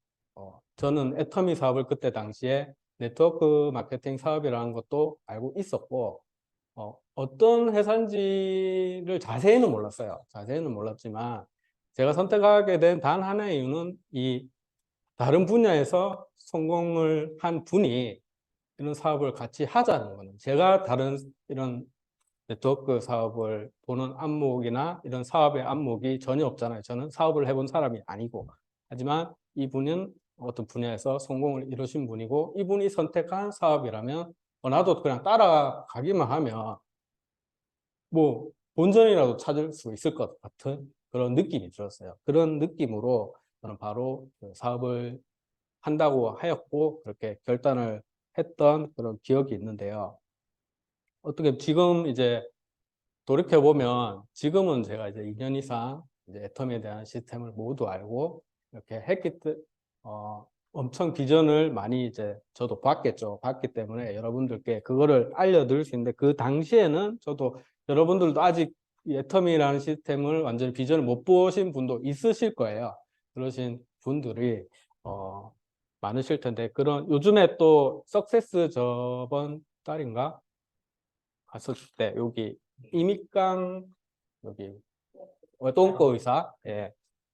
저는 애터미 사업을 그때 당시에 네트워크 마케팅 사업이라는 것도 알고 있었고 어떤 회사인지를 자세히는 몰랐어요. 자세히는 몰랐지만 제가 선택하게 된 단 하나의 이유는 이 다른 분야에서 성공을 한 분이 이런 사업을 같이 하자는 거는 제가 다른 이런 네트워크 사업을 보는 안목이나 이런 사업의 안목이 전혀 없잖아요. 저는 사업을 해본 사람이 아니고 하지만 이분은 어떤 분야에서 성공을 이루신 분이고 이분이 선택한 사업이라면 나도 그냥 따라가기만 하면 뭐 본전이라도 찾을 수 있을 것 같은 그런 느낌이 들었어요. 그런 느낌으로 저는 바로 그 사업을 한다고 하였고 그렇게 결단을 했던 그런 기억이 있는데요. 어떻게 지금 이제 돌이켜보면 지금은 제가 이제 2년 이상 이제 애텀에 대한 시스템을 모두 알고 이렇게 했기 때문에 엄청 비전을 많이 이제 저도 봤겠죠. 봤기 때문에 여러분들께 그거를 알려드릴 수 있는데 그 당시에는 저도 여러분들도 아직 이 애텀이라는 시스템을 완전히 비전을 못 보신 분도 있으실 거예요. 그러신 분들이 많으실 텐데 그런 요즘에 또 석세스 저번 달인가 갔었을 때 여기 이미강 여기 똥꼬 의사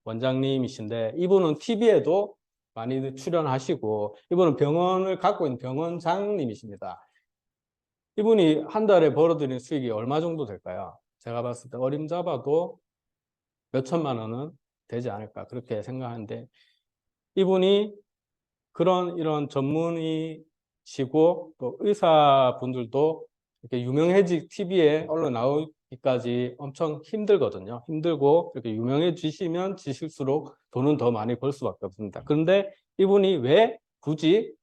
원장님이신데 이분은 TV에도 많이 출연하시고 이분은 병원을 갖고 있는 병원장님이십니다. 이분이 한 달에 벌어들이는 수익이 얼마 정도 될까요? 제가 봤을 때 어림잡아도 몇 천만 원은 되지 않을까 그렇게 생각하는데 이분이 이런 전문의시고 또 의사분들도 이렇게 유명해지 TV에 올라 나오기까지 엄청 힘들거든요. 힘들고 이렇게 유명해지시면 지실수록 돈은 더 많이 벌 수밖에 없습니다. 그런데 이분이 왜 굳이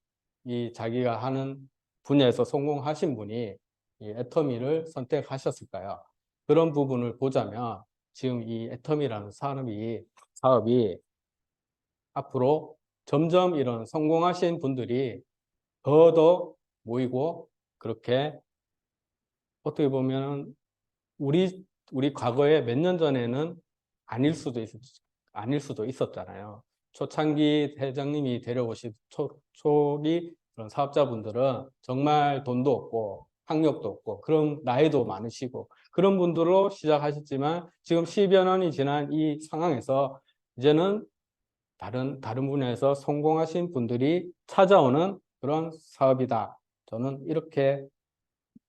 이 자기가 하는 분야에서 성공하신 분이 이 애터미를 선택하셨을까요? 그런 부분을 보자면 지금 이 애터미라는 사업이 앞으로 점점 이런 성공하신 분들이 더 모이고 그렇게 어떻게 보면 우리 과거에 몇 년 전에는 아닐 수도 있었잖아요. 초창기 회장님이 데려오신 초기 그런 사업자분들은 정말 돈도 없고 학력도 없고 그런 나이도 많으시고 그런 분들로 시작하셨지만 지금 10여 년이 지난 이 상황에서 이제는 다른 분야에서 성공하신 분들이 찾아오는 그런 사업이다. 저는 이렇게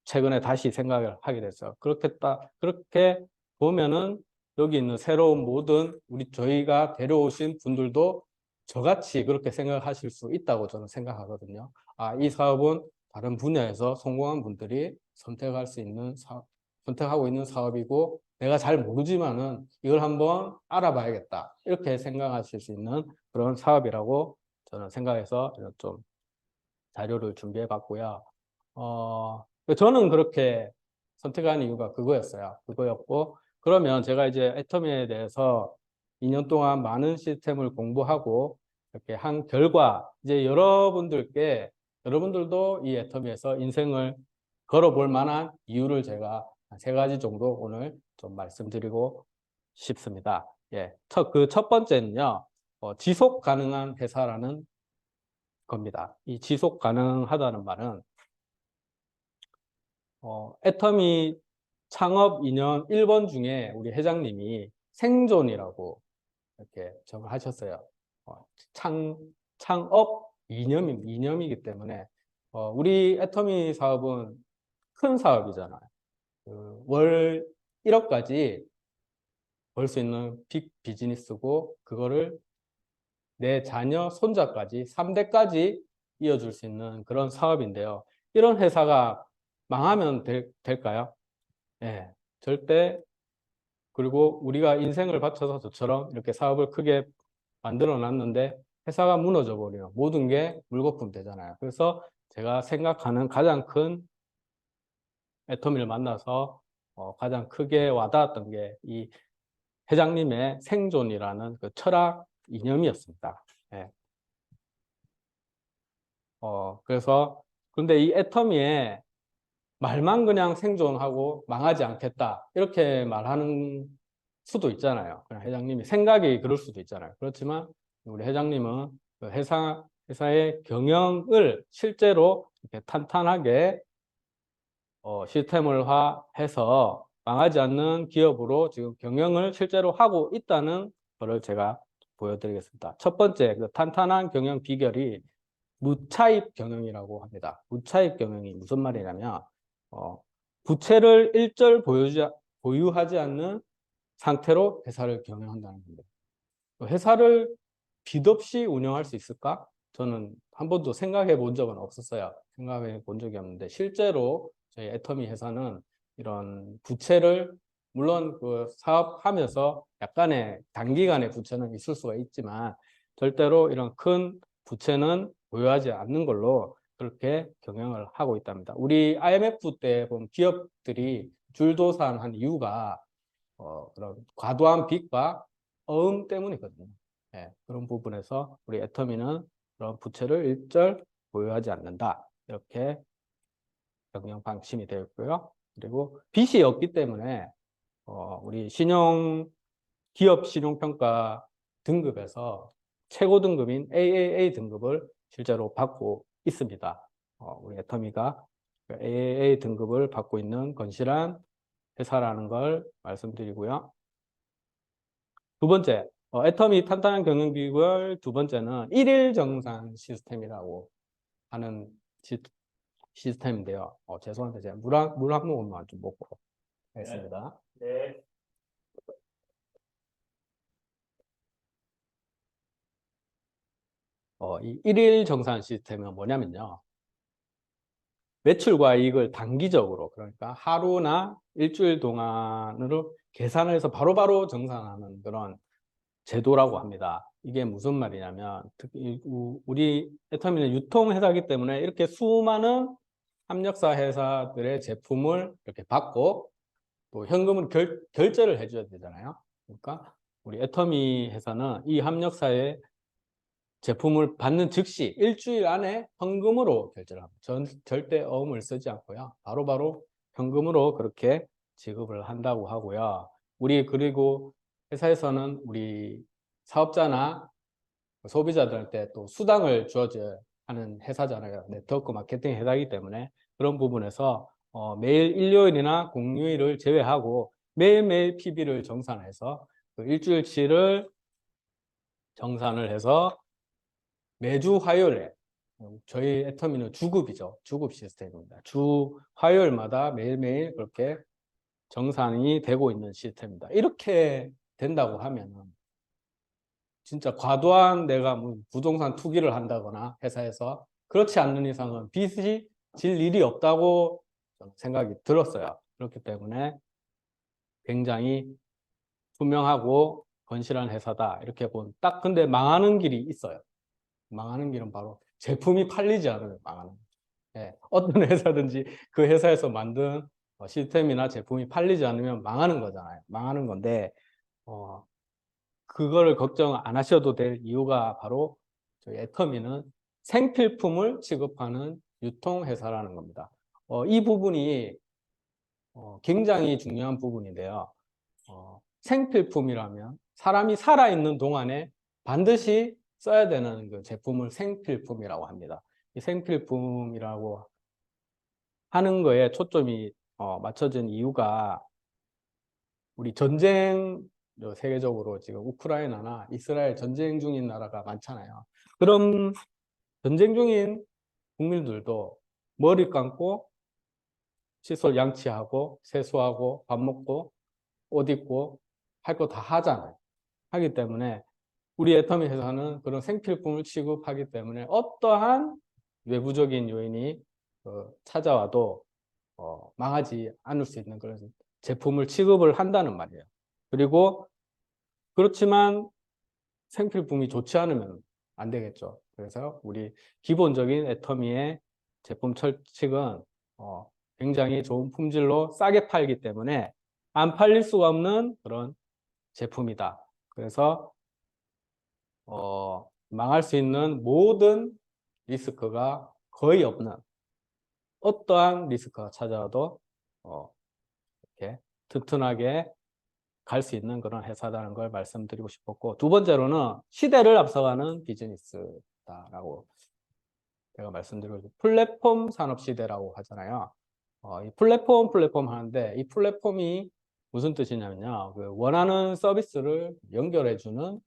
최근에 다시 생각을 하게 됐어요. 그렇게 보면은 여기 있는 새로운 모든 저희가 데려오신 분들도 저같이 그렇게 생각하실 수 있다고 저는 생각하거든요. 아, 이 사업은 다른 분야에서 성공한 분들이 선택하고 있는 사업이고 내가 잘 모르지만은 이걸 한번 알아봐야겠다. 이렇게 생각하실 수 있는 그런 사업이라고 저는 생각해서 좀 자료를 준비해 봤고요. 저는 그렇게 선택한 이유가 그거였고, 그러면 제가 이제 애터미에 대해서 2년 동안 많은 시스템을 공부하고 이렇게 한 결과, 이제 여러분들도 이 애터미에서 인생을 걸어볼 만한 이유를 제가 한 3가지 정도 오늘 좀 말씀드리고 싶습니다. 예, 그 첫 번째는요, 지속 가능한 회사라는 겁니다. 이 지속 가능하다는 말은 애터미 창업 2년 1번 중에 우리 회장님이 생존이라고 이렇게 적어하셨어요. 창업 이념이기 때문에 우리 애터미 사업은 큰 사업이잖아요. 월 1억까지 벌 수 있는 빅 비즈니스고 그거를 내 자녀, 손자까지 3대까지 이어줄 수 있는 그런 사업인데요. 이런 회사가 망하면 될까요? 네, 절대. 그리고 우리가 인생을 바쳐서 저처럼 이렇게 사업을 크게 만들어 놨는데 회사가 무너져 버리면 모든 게 물거품 되잖아요. 그래서 제가 생각하는 가장 큰 애터미를 만나서 가장 크게 와닿았던 게 이 회장님의 생존이라는 그 철학 이념이었습니다. 예. 그런데 이 애터미에 말만 그냥 생존하고 망하지 않겠다 이렇게 말하는 수도 있잖아요. 그냥 회장님이 생각이 그럴 수도 있잖아요. 그렇지만 우리 회장님은 그 회사의 경영을 실제로 이렇게 탄탄하게 시스템을화해서 망하지 않는 기업으로 지금 경영을 실제로 하고 있다는 것을 제가 보여드리겠습니다. 첫 번째, 그 탄탄한 경영 비결이 무차입 경영이라고 합니다. 무차입 경영이 무슨 말이냐면 부채를 일절 보유하지 않는 상태로 회사를 경영한다는 겁니다. 회사를 빚 없이 운영할 수 있을까? 저는 한 번도 생각해 본 적은 없었어요. 생각해 본 적이 없는데 실제로 저희 애터미 회사는 이런 부채를 물론 그 사업하면서 약간의 단기간의 부채는 있을 수가 있지만 절대로 이런 큰 부채는 보유하지 않는 걸로 그렇게 경영을 하고 있답니다. 우리 IMF 때 보면 기업들이 줄도산한 이유가 그런 과도한 빚과 어음 때문이거든요. 네, 그런 부분에서 우리 애터미는 그런 부채를 일절 보유하지 않는다. 이렇게 경영 방침이 되어 있고요. 그리고 빚이 없기 때문에 우리 기업 신용평가 등급에서 최고 등급인 AAA 등급을 실제로 받고 있습니다. 우리 애터미가 AAA 등급을 받고 있는 건실한 회사라는 걸 말씀드리고요. 두 번째, 애터미 탄탄한 경영 비결 두 번째는 일일 정산 시스템이라고 하는 시스템인데요. 죄송한데 제가 물 한 모금만 좀 먹고 하겠습니다. 네. 이 일일 정산 시스템은 뭐냐면요. 매출과 이익을 단기적으로 그러니까 하루나 일주일 동안으로 계산을 해서 바로바로 정산하는 그런 제도라고 합니다. 이게 무슨 말이냐면 특히 우리 애터미는 유통회사이기 때문에 이렇게 수많은 협력사 회사들의 제품을 이렇게 받고 또 현금을 결제를 해줘야 되잖아요. 그러니까 우리 애터미 회사는 이 협력사의 제품을 받는 즉시 일주일 안에 현금으로 결제를 합니다. 절대 어음을 쓰지 않고요. 바로바로 현금으로 그렇게 지급을 한다고 하고요. 그리고 회사에서는 우리 사업자나 소비자들한테 또 수당을 주어줘야 하는 회사잖아요. 네트워크 마케팅 회사이기 때문에 그런 부분에서 매일 일요일이나 공휴일을 제외하고 매일매일 PB를 정산해서 그 일주일치를 정산을 해서 매주 화요일에 저희 애터미는 주급이죠. 주급 시스템입니다. 주 화요일마다 매일매일 그렇게 정산이 되고 있는 시스템입니다. 이렇게 된다고 하면은 진짜 과도한 내가 뭐 부동산 투기를 한다거나 회사에서 그렇지 않는 이상은 빚이 질 일이 없다고 저는 생각이 들었어요. 그렇기 때문에 굉장히 투명하고 건실한 회사다 이렇게 본 딱 근데 망하는 길이 있어요. 망하는 길은 바로 제품이 팔리지 않으면 망하는 거죠. 예, 어떤 회사든지 그 회사에서 만든 시스템이나 제품이 팔리지 않으면 망하는 거잖아요. 망하는 건데 그거를 걱정 안 하셔도 될 이유가 바로 저희 애터미는 생필품을 취급하는 유통회사라는 겁니다. 이 부분이 굉장히 중요한 부분인데요. 생필품이라면 사람이 살아있는 동안에 반드시 써야 되는 그 제품을 생필품이라고 합니다. 이 생필품이라고 하는 거에 초점이 맞춰진 이유가 우리 전쟁 세계적으로 지금 우크라이나나 이스라엘 전쟁 중인 나라가 많잖아요. 그럼 전쟁 중인 국민들도 머리 감고 칫솔 양치하고 세수하고 밥 먹고 옷 입고 할 거 다 하잖아요. 하기 때문에 우리 애터미 회사는 그런 생필품을 취급하기 때문에 어떠한 외부적인 요인이 찾아와도 망하지 않을 수 있는 그런 제품을 취급을 한다는 말이에요. 그리고 그렇지만 생필품이 좋지 않으면 안 되겠죠. 그래서 우리 기본적인 애터미의 제품 철칙은 굉장히 좋은 품질로 싸게 팔기 때문에 안 팔릴 수가 없는 그런 제품이다. 그래서 망할 수 있는 모든 리스크가 거의 없는 어떠한 리스크가 찾아와도 이렇게 튼튼하게 갈 수 있는 그런 회사라는 걸 말씀드리고 싶었고, 두 번째로는 시대를 앞서가는 비즈니스다라고 제가 말씀드리고, 플랫폼 산업 시대라고 하잖아요. 이 플랫폼 하는데 이 플랫폼이 무슨 뜻이냐면요, 그 원하는 서비스를 연결해주는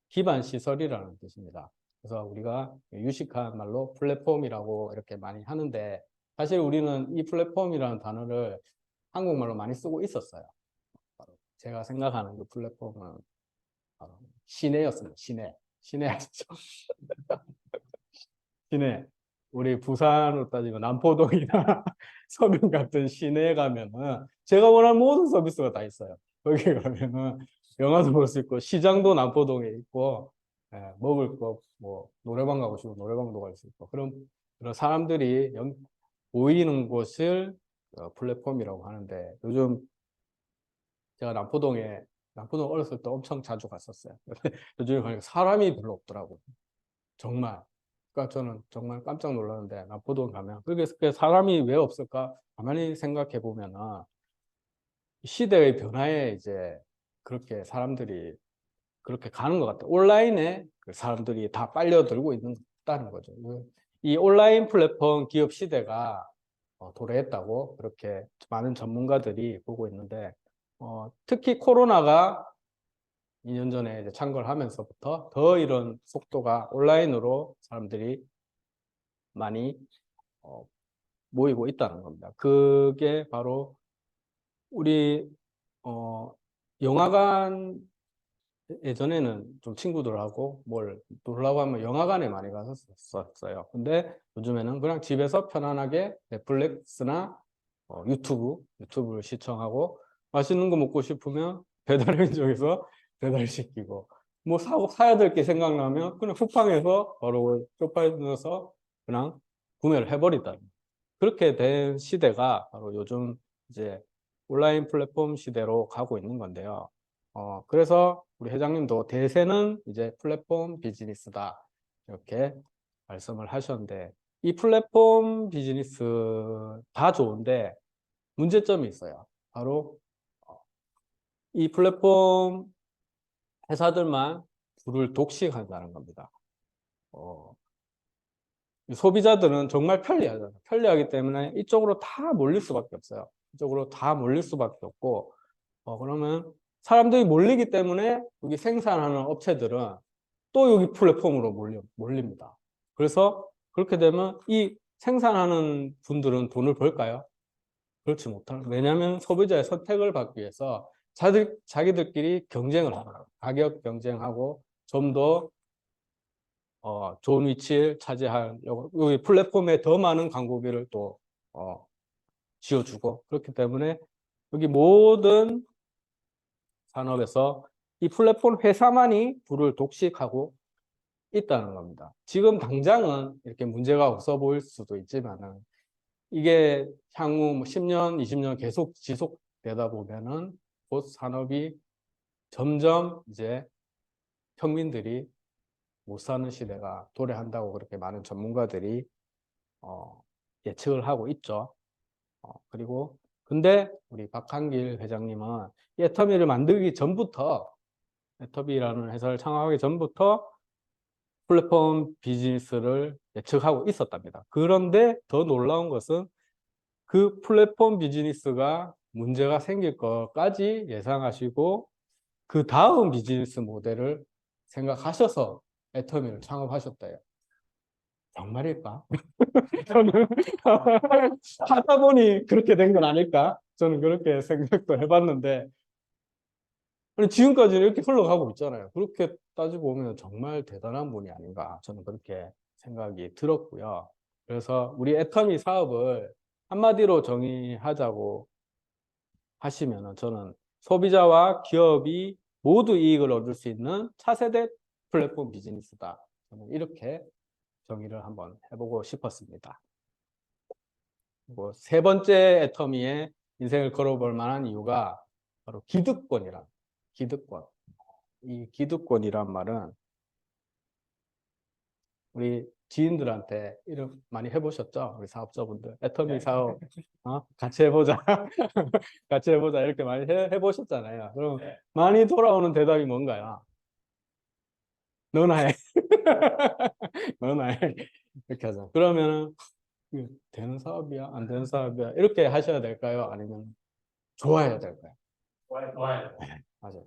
기반 시설이라는 뜻입니다. 그래서 우리가 유식한 말로 플랫폼이라고 이렇게 많이 하는데, 사실 우리는 이 플랫폼이라는 단어를 한국말로 많이 쓰고 있었어요. 제가 생각하는 그 플랫폼은 바로 시내였습니다. 시내 아시죠? 시내. 우리 부산으로 따지면 남포동이나 서면 같은 시내에 가면은 제가 원하는 모든 서비스가 다 있어요. 거기 가면은 영화도 볼 수 있고 시장도 남포동에 있고, 먹을 거 뭐 노래방 가고 싶으면 노래방도 갈 수 있고, 그런 사람들이 모이는 곳을 플랫폼이라고 하는데, 요즘 제가 남포동 어렸을 때 엄청 자주 갔었어요. 요즘에 가니까 사람이 별로 없더라고요. 정말. 그러니까 저는 정말 깜짝 놀랐는데, 남포동 가면 그래서 사람이 왜 없을까 가만히 생각해 보면은 시대의 변화에 이제 그렇게 사람들이 그렇게 가는 것 같아요. 온라인에 그 사람들이 다 빨려들고 있다는 거죠. 이 온라인 플랫폼 기업 시대가 도래했다고 그렇게 많은 전문가들이 보고 있는데, 특히 코로나가 2년 전에 이제 창궐 하면서부터 더 이런 속도가 온라인으로 사람들이 많이 모이고 있다는 겁니다. 그게 바로 우리 영화관, 예전에는 좀 친구들하고 뭘 놀라고 하면 영화관에 많이 갔었어요. 근데 요즘에는 그냥 집에서 편안하게 넷플릭스나 유튜브를 시청하고, 맛있는 거 먹고 싶으면 배달의민족에서 배달시키고, 뭐 사야 될 게 생각나면 그냥 쿠팡에서 바로 쇼파에 넣어서 그냥 구매를 해버린다. 그렇게 된 시대가 바로 요즘 이제 온라인 플랫폼 시대로 가고 있는 건데요. 그래서 우리 회장님도 대세는 이제 플랫폼 비즈니스다 이렇게 말씀을 하셨는데, 이 플랫폼 비즈니스 다 좋은데 문제점이 있어요. 바로 이 플랫폼 회사들만 불을 독식한다는 겁니다. 소비자들은 정말 편리하잖아요. 편리하기 때문에 이쪽으로 다 몰릴 수밖에 없어요. 이쪽으로 다 몰릴 수밖에 없고, 그러면 사람들이 몰리기 때문에 여기 생산하는 업체들은 또 여기 플랫폼으로 몰립니다. 그래서 그렇게 되면 이 생산하는 분들은 돈을 벌까요? 그렇지 못하는. 왜냐하면 소비자의 선택을 받기 위해서 자기들끼리 경쟁을 하고 가격 경쟁하고 좀 더 좋은 위치를 차지할 여기 플랫폼에 더 많은 광고비를 또 지어주고 그렇기 때문에 여기 모든 산업에서 이 플랫폼 회사만이 불을 독식하고 있다는 겁니다. 지금 당장은 이렇게 문제가 없어 보일 수도 있지만은 이게 향후 뭐 10년, 20년 계속 지속되다 보면은 곧 산업이 점점 이제 평민들이 못 사는 시대가 도래한다고 그렇게 많은 전문가들이 예측을 하고 있죠. 그리고 근데 우리 박한길 회장님은 이 애터미를 만들기 전부터 애터미라는 회사를 창업하기 전부터 플랫폼 비즈니스를 예측하고 있었답니다. 그런데 더 놀라운 것은 그 플랫폼 비즈니스가 문제가 생길 것까지 예상하시고 그 다음 비즈니스 모델을 생각하셔서 애터미를 창업하셨대요. 정말일까? 저는 하다 보니 그렇게 된 건 아닐까? 저는 그렇게 생각도 해봤는데 아니, 지금까지는 이렇게 흘러가고 있잖아요. 그렇게 따지고 보면 정말 대단한 분이 아닌가 저는 그렇게 생각이 들었고요. 그래서 우리 애터미 사업을 한마디로 정의하자고 하시면은 저는 소비자와 기업이 모두 이익을 얻을 수 있는 차세대 플랫폼 비즈니스다. 저는 이렇게 정의를 한번 해보고 싶었습니다. 그리고 세 번째 애터미의 인생을 걸어볼 만한 이유가 바로 기득권이란 기득권. 이 기득권이란 말은 우리 지인들한테 이름 많이 해보셨죠? 우리 사업자분들. 애터미 사업 같이 해보자. 같이 해보자. 이렇게 많이 해보셨잖아요. 그럼 많이 돌아오는 대답이 뭔가요? 너나 해. 너나 해. 이렇게 하죠. 그러면은 되는 사업이야? 안 되는 사업이야? 이렇게 하셔야 될까요? 아니면 좋아해야 될까요? 좋아요. 네, 맞아요.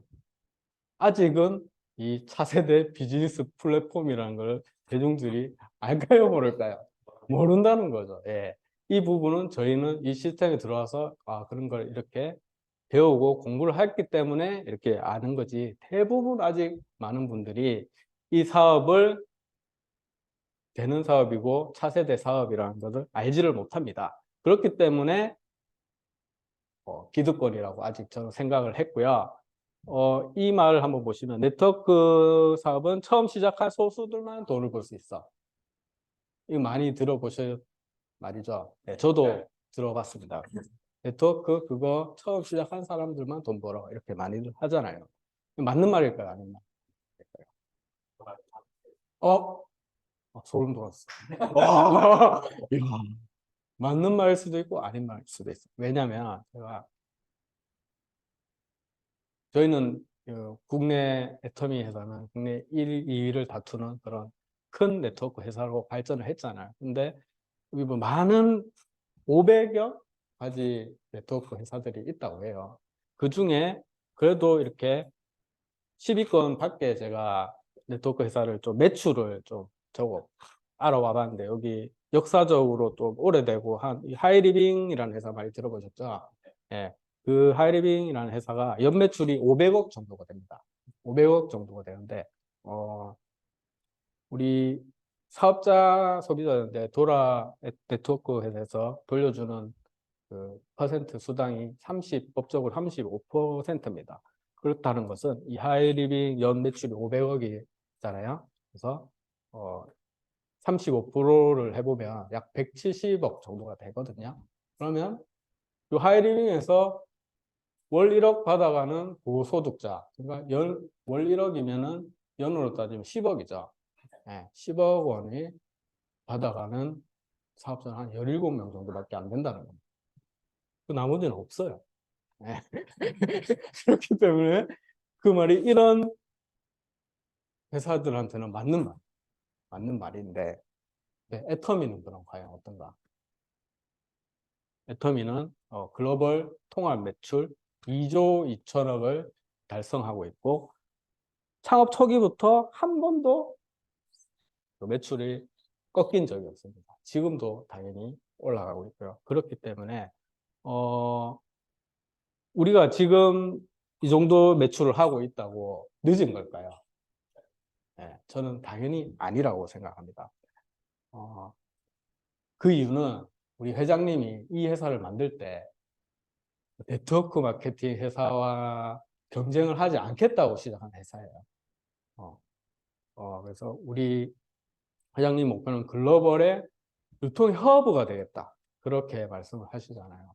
아직은 이 차세대 비즈니스 플랫폼이라는 걸 대중들이 알까요, 모를까요? 모른다는 거죠. 예. 이 부분은 저희는 이 시스템에 들어와서 그런 걸 이렇게 배우고 공부를 했기 때문에 이렇게 아는 거지. 대부분 아직 많은 분들이 이 사업을 되는 사업이고 차세대 사업이라는 것을 알지를 못합니다. 그렇기 때문에 기득권이라고 아직 저는 생각을 했고요. 이 말을 한번 보시면 네트워크 사업은 처음 시작한 소수들만 돈을 벌 수 있어. 이거 많이 들어보실 말이죠. 네, 저도 들어봤습니다. 네트워크 그거 처음 시작한 사람들만 돈 벌어 이렇게 많이 하잖아요. 맞는 말일까요? 아닌 말일까요? 소름 돋았어. 이야, 맞는 말일 수도 있고 아닌 말일 수도 있어요. 왜냐하면 저희는 국내 애터미 회사는 국내 1, 2위를 다투는 그런 큰 네트워크 회사로 발전을 했잖아요. 근데 여기 뭐 많은 500여 가지 네트워크 회사들이 있다고 해요. 그 중에 그래도 이렇게 10위권 밖에 제가 네트워크 회사를 좀 매출을 좀 알아와 봤는데 여기 역사적으로 좀 오래되고 한 하이리빙이라는 회사 많이 들어보셨죠? 예. 그 하이리빙이라는 회사가 연매출이 500억 정도가 됩니다. 500억 정도가 되는데 우리 사업자 소비자인데 도라 네트워크 회사에서 돌려주는 그 퍼센트 수당이 법적으로 35%입니다. 그렇다는 것은 이 하이리빙 연 매출이 500억이잖아요. 그래서 35%를 해보면 약 170억 정도가 되거든요. 그러면 이 하이리빙에서 월 1억 받아가는 고소득자, 그러니까 월 1억이면은 연으로 따지면 10억이죠. 네, 10억 원이 받아가는 사업자는 한 17명 정도밖에 안 된다는 겁니다. 그 나머지는 없어요. 네. 그렇기 때문에 그 말이 이런 회사들한테는 맞는 말인데 네, 애터미는 그럼 과연 어떤가? 애터미는 글로벌 통합 매출 2조 2천억을 달성하고 있고 창업 초기부터 한 번도 그 매출이 꺾인 적이 없습니다. 지금도 당연히 올라가고 있고요. 그렇기 때문에 우리가 지금 이 정도 매출을 하고 있다고 늦은 걸까요? 네, 저는 당연히 아니라고 생각합니다. 그 이유는 우리 회장님이 이 회사를 만들 때 네트워크 마케팅 회사와 경쟁을 하지 않겠다고 시작한 회사예요. 그래서 우리 회장님 목표는 글로벌의 유통 허브가 되겠다. 그렇게 말씀을 하시잖아요.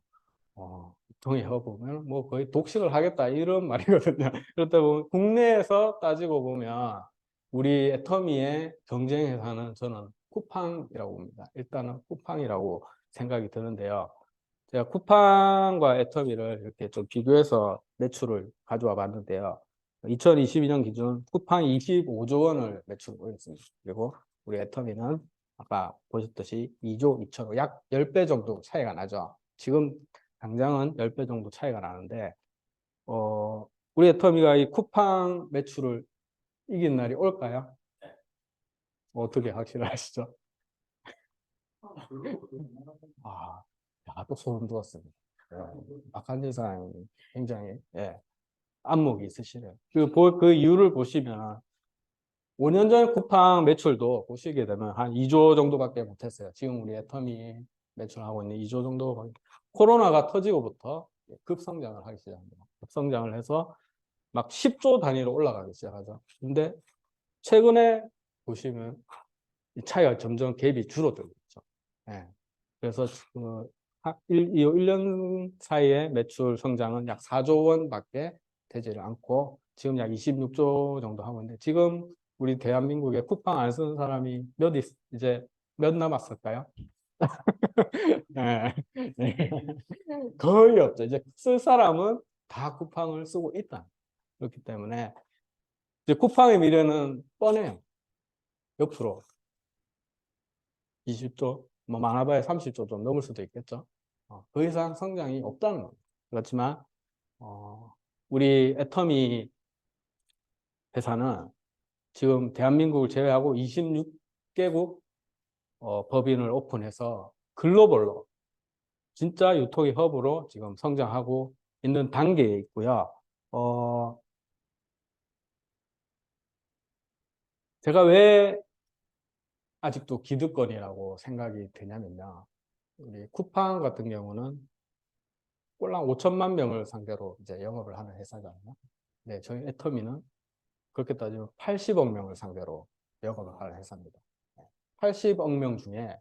유통의 허브면 뭐 거의 독식을 하겠다 이런 말이거든요. 그렇다 보면 국내에서 따지고 보면 우리 애터미의 경쟁 회사는 저는 쿠팡이라고 봅니다. 일단은 쿠팡이라고 생각이 드는데요. 제가 쿠팡과 애터미를 이렇게 좀 비교해서 매출을 가져와 봤는데요. 2022년 기준 쿠팡이 25조 원을 매출을 올렸습니다. 그리고 우리 애터미는 아까 보셨듯이 2조 2천억, 약 10배 정도 차이가 나죠. 지금 당장은 10배 정도 차이가 나는데 우리 애터미가 이 쿠팡 매출을 이긴 날이 올까요? 어떻게 확신하시죠? 또 소름 돋았습니다. 박한지사님 굉장히 안목이 있으시네요. 그 이유를 보시면 5년 전 쿠팡 매출도 보시게 되면 한 2조 정도밖에 못했어요. 지금 우리 애터미 매출하고 있는 2조 정도. 코로나가 터지고부터 급성장을 하기 시작합니다. 급성장을 해서 막 10조 단위로 올라가기 시작하죠. 근데 최근에 보시면 이 차이가 점점 갭이 줄어들고 있죠. 그래서 1년 사이에 매출 성장은 약 4조 원밖에 되지를 않고 지금 약 26조 정도 하고 있는데 지금 우리 대한민국에 쿠팡 안 쓰는 사람이 이제 몇 남았을까요? 네. 거의 없죠. 이제 쓸 사람은 다 쿠팡을 쓰고 있다. 그렇기 때문에 이제 쿠팡의 미래는 뻔해요. 옆으로 20조, 뭐 많아봐야 30조 좀 넘을 수도 있겠죠. 더 이상 성장이 없다는 겁니다. 그렇지만 우리 애터미 회사는 지금 대한민국을 제외하고 26개국 법인을 오픈해서 글로벌로 진짜 유통의 허브로 지금 성장하고 있는 단계에 있고요. 제가 왜 아직도 기득권이라고 생각이 드냐면요. 우리 쿠팡 같은 경우는 꼴랑 5천만 명을 상대로 이제 영업을 하는 회사잖아요. 네, 저희 애터미는 그렇게 따지면 80억 명을 상대로 영업을 하는 회사입니다. 80억 명 중에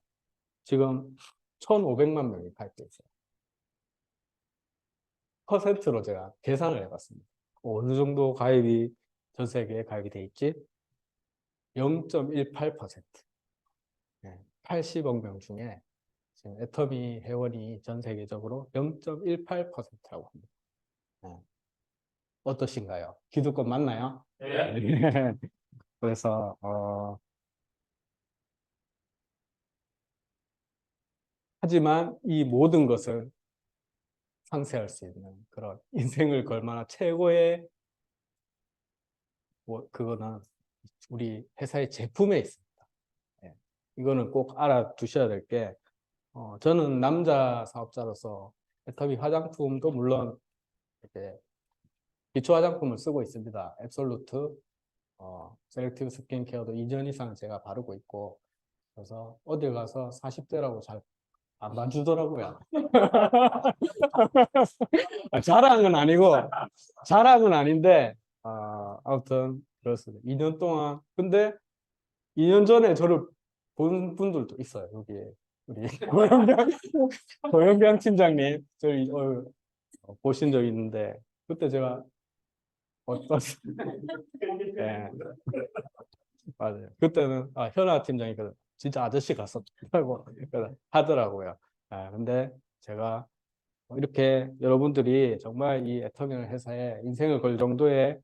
지금 1,500만 명이 가입되어 있어요. 퍼센트로 제가 계산을 해봤습니다. 어느 정도 가입이 전 세계에 가입이 돼 있지? 0.18%. 80억 명 중에 지금 애터미 회원이 전 세계적으로 0.18%라고 합니다. 어떠신가요? 기득권 맞나요? 네. 그래서 하지만 이 모든 것을 상쇄할 수 있는 그런 인생을 걸 만한 최고의 그거는 우리 회사의 제품에 있습니다. 이거는 꼭 알아두셔야 될 게 저는 남자 사업자로서 애터미 화장품도 물론 이렇게 기초 화장품을 쓰고 있습니다. 앱솔루트, 셀렉티브 스킨케어도 2년 이상 제가 바르고 있고 그래서 어딜 가서 40대라고 잘 안 봐주더라고요. 자랑은 아니고 자랑은 아닌데 아무튼 그렇습니다. 2년 동안 근데 2년 전에 저를 본 분들도 있어요. 여기에 우리 고영경 팀장님 저희 보신 적 있는데 그때 제가 네. 맞아요. 그때는 현아 팀장이 진짜 아저씨 같았다고 하더라고요. 근데 제가 이렇게 여러분들이 정말 이 애터미 회사에 인생을 걸 정도의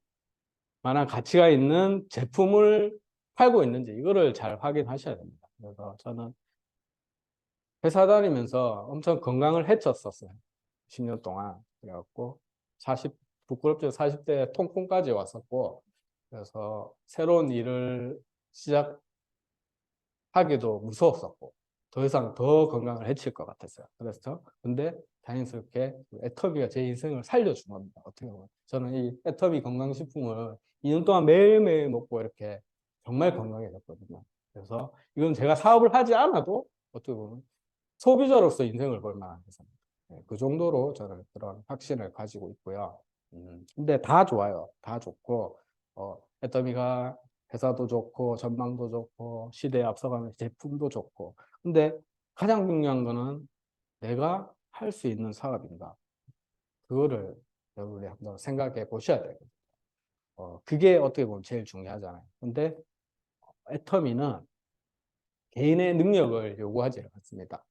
만한 가치가 있는 제품을 팔고 있는지 이거를 잘 확인하셔야 됩니다. 그래서 저는 회사 다니면서 엄청 건강을 해쳤었어요. 10년 동안. 그래갖고 40, 부끄럽죠. 40대 통풍까지 왔었고, 그래서 새로운 일을 시작하기도 무서웠었고, 더 이상 더 건강을 해칠 것 같았어요. 그래서 근데 다행스럽게 애터미가 제 인생을 살려준 겁니다. 어떻게 보면 저는 이 애터미 건강식품을 2년 동안 매일매일 먹고 이렇게 정말 건강해졌거든요. 그래서 이건 제가 사업을 하지 않아도 어떻게 보면 소비자로서 인생을 걸 만한 회사입니다. 네, 그 정도로 저는 그런 확신을 가지고 있고요. 근데 다 좋아요. 다 좋고, 애터미가 회사도 좋고, 전망도 좋고, 시대에 앞서가는 제품도 좋고. 근데 가장 중요한 거는 내가 할 수 있는 사업인가. 그거를 여러분이 한번 생각해 보셔야 돼요. 그게 어떻게 보면 제일 중요하잖아요. 근데 애터미는 개인의 능력을 요구하지 않습니다.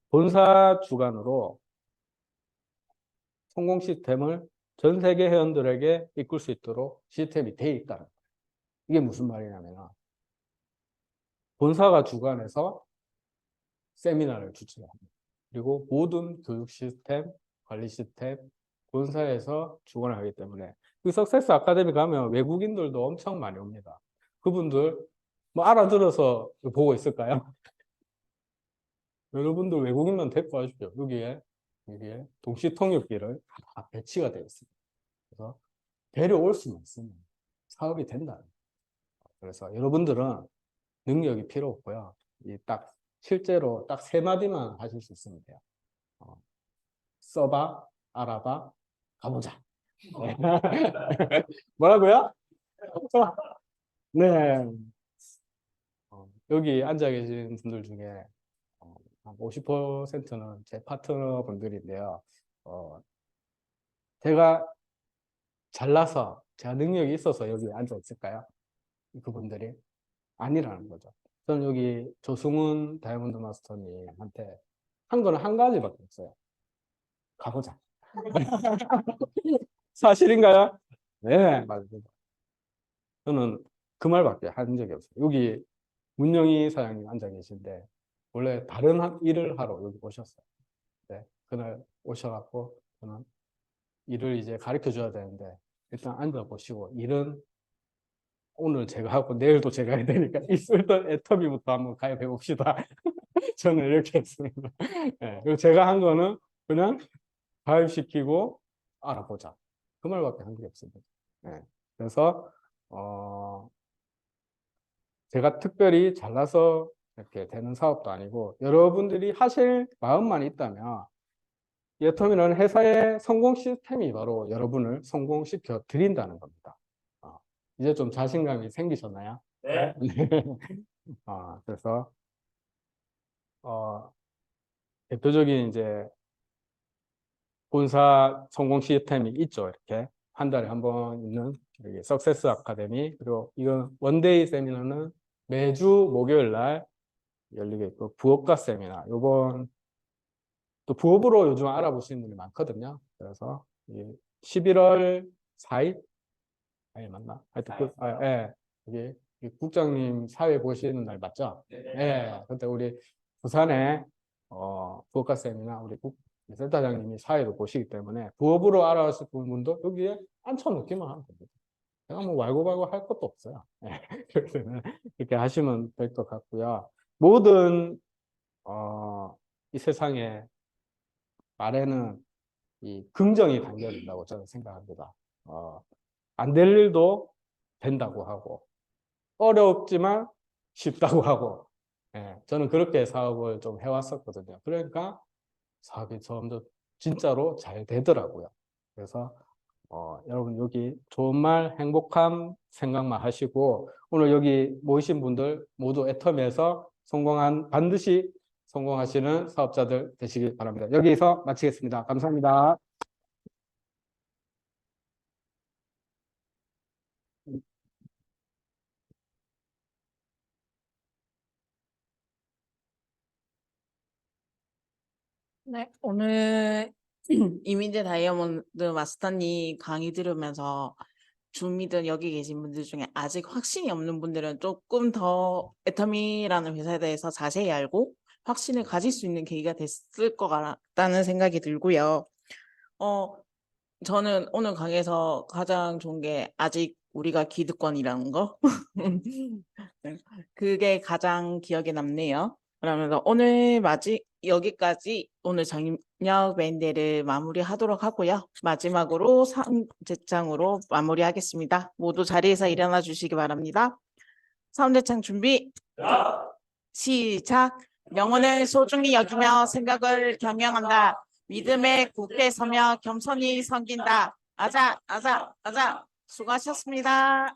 본사 주관으로 성공 시스템을 전 세계 회원들에게 이끌 수 있도록 시스템이 돼 있다는 거예요. 이게 무슨 말이냐면 본사가 주관해서 세미나를 주최합니다. 그리고 모든 교육 시스템, 관리 시스템, 본사에서 주관을 하기 때문에 그 석세스 아카데미 가면 외국인들도 엄청 많이 옵니다. 그분들 뭐 알아들어서 보고 있을까요? 여러분들 외국인만 데리고 와주십시오. 여기에 동시 통역기를 다 배치가 되어 있습니다. 그래서 데려올 수만 있으면 사업이 된다. 그래서 여러분들은 능력이 필요 없고요. 실제로 딱 3마디만 하실 수 있으면 돼요. 써봐, 알아봐, 가보자. 네. 뭐라고요? 네. 여기 앉아 계신 분들 중에 한 50%는 제 파트너 분들인데요. 제가 잘나서, 제가 능력이 있어서 여기 앉아 있을까요? 그분들이 아니라는 거죠. 저는 여기 조승훈 다이아몬드 마스터님한테 한 거는 한 가지밖에 없어요. 가보자. 사실인가요? 네, 맞아요. 저는 그 말밖에 한 적이 없어요. 여기 문영희 사장님 앉아 계신데 원래 다른 일을 하러 여기 오셨어요. 네, 그날 오셔갖고 저는 일을 이제 가르쳐 줘야 되는데 일단 앉아 보시고 일은 오늘 제가 하고 내일도 제가 해야 되니까 있었던 애터미부터 한번 가입해 봅시다. 저는 이렇게 했습니다. 네, 그리고 제가 한 거는 그냥 가입시키고 알아보자. 그 말밖에 한 게 없습니다. 네, 그래서 제가 특별히 잘나서 이렇게 되는 사업도 아니고 여러분들이 하실 마음만 있다면 애터미는 회사의 성공 시스템이 바로 여러분을 성공시켜 드린다는 겁니다. 이제 좀 자신감이 생기셨나요? 네. 그래서 대표적인 이제 본사 성공 시스템이 있죠. 이렇게 한 달에 한 번 있는 여기 석세스 아카데미, 그리고 이건 원데이 세미나는 매주 목요일 날 열리게 있고, 부업가 세미나, 요번 또 부업으로 요즘 알아보시는 분이 많거든요. 그래서 11월 4일 맞나? 하여튼 예. 여기 국장님 사회 보시는 날 맞죠? 예. 그때 우리 부산에 부업가 세미나 우리 센터장님이 사회도 보시기 때문에 부업으로 알아보실 분도 여기에 앉혀놓기만 하면 됩니다. 제가 뭐 왈고발고 할 것도 없어요. 예. 그래서 이렇게 하시면 될 것 같고요. 모든 이 세상에 말에는 이 긍정이 담겨 있다고 저는 생각합니다. 안 될 일도 된다고 하고 어렵지만 쉽다고 하고, 예, 저는 그렇게 사업을 좀 해왔었거든요. 그러니까 사업이 점점 진짜로 잘 되더라고요. 그래서 여러분 여기 좋은 말, 행복한 생각만 하시고 오늘 여기 모이신 분들 모두 애터미에서 반드시 성공하시는 사업자들 되시길 바랍니다. 여기서 마치겠습니다. 감사합니다. 네, 오늘 이민재 다이아몬드 마스터님 강의 들으면서 주미든 여기 계신 분들 중에 아직 확신이 없는 분들은 조금 더 애터미라는 회사에 대해서 자세히 알고 확신을 가질 수 있는 계기가 됐을 것 같다는 생각이 들고요. 저는 오늘 강의에서 가장 좋은 게 아직 우리가 기득권이라는 거. 그게 가장 기억에 남네요. 그러면서 오늘 여기까지 오늘 저녁 메인데이를 마무리하도록 하고요. 마지막으로 3대창으로 마무리하겠습니다. 모두 자리에서 일어나 주시기 바랍니다. 3대창 준비. 시작. 영혼을 소중히 여기며 생각을 경영한다. 믿음에 굳게 서며 겸손히 섬긴다. 아자, 아자, 아자. 수고하셨습니다.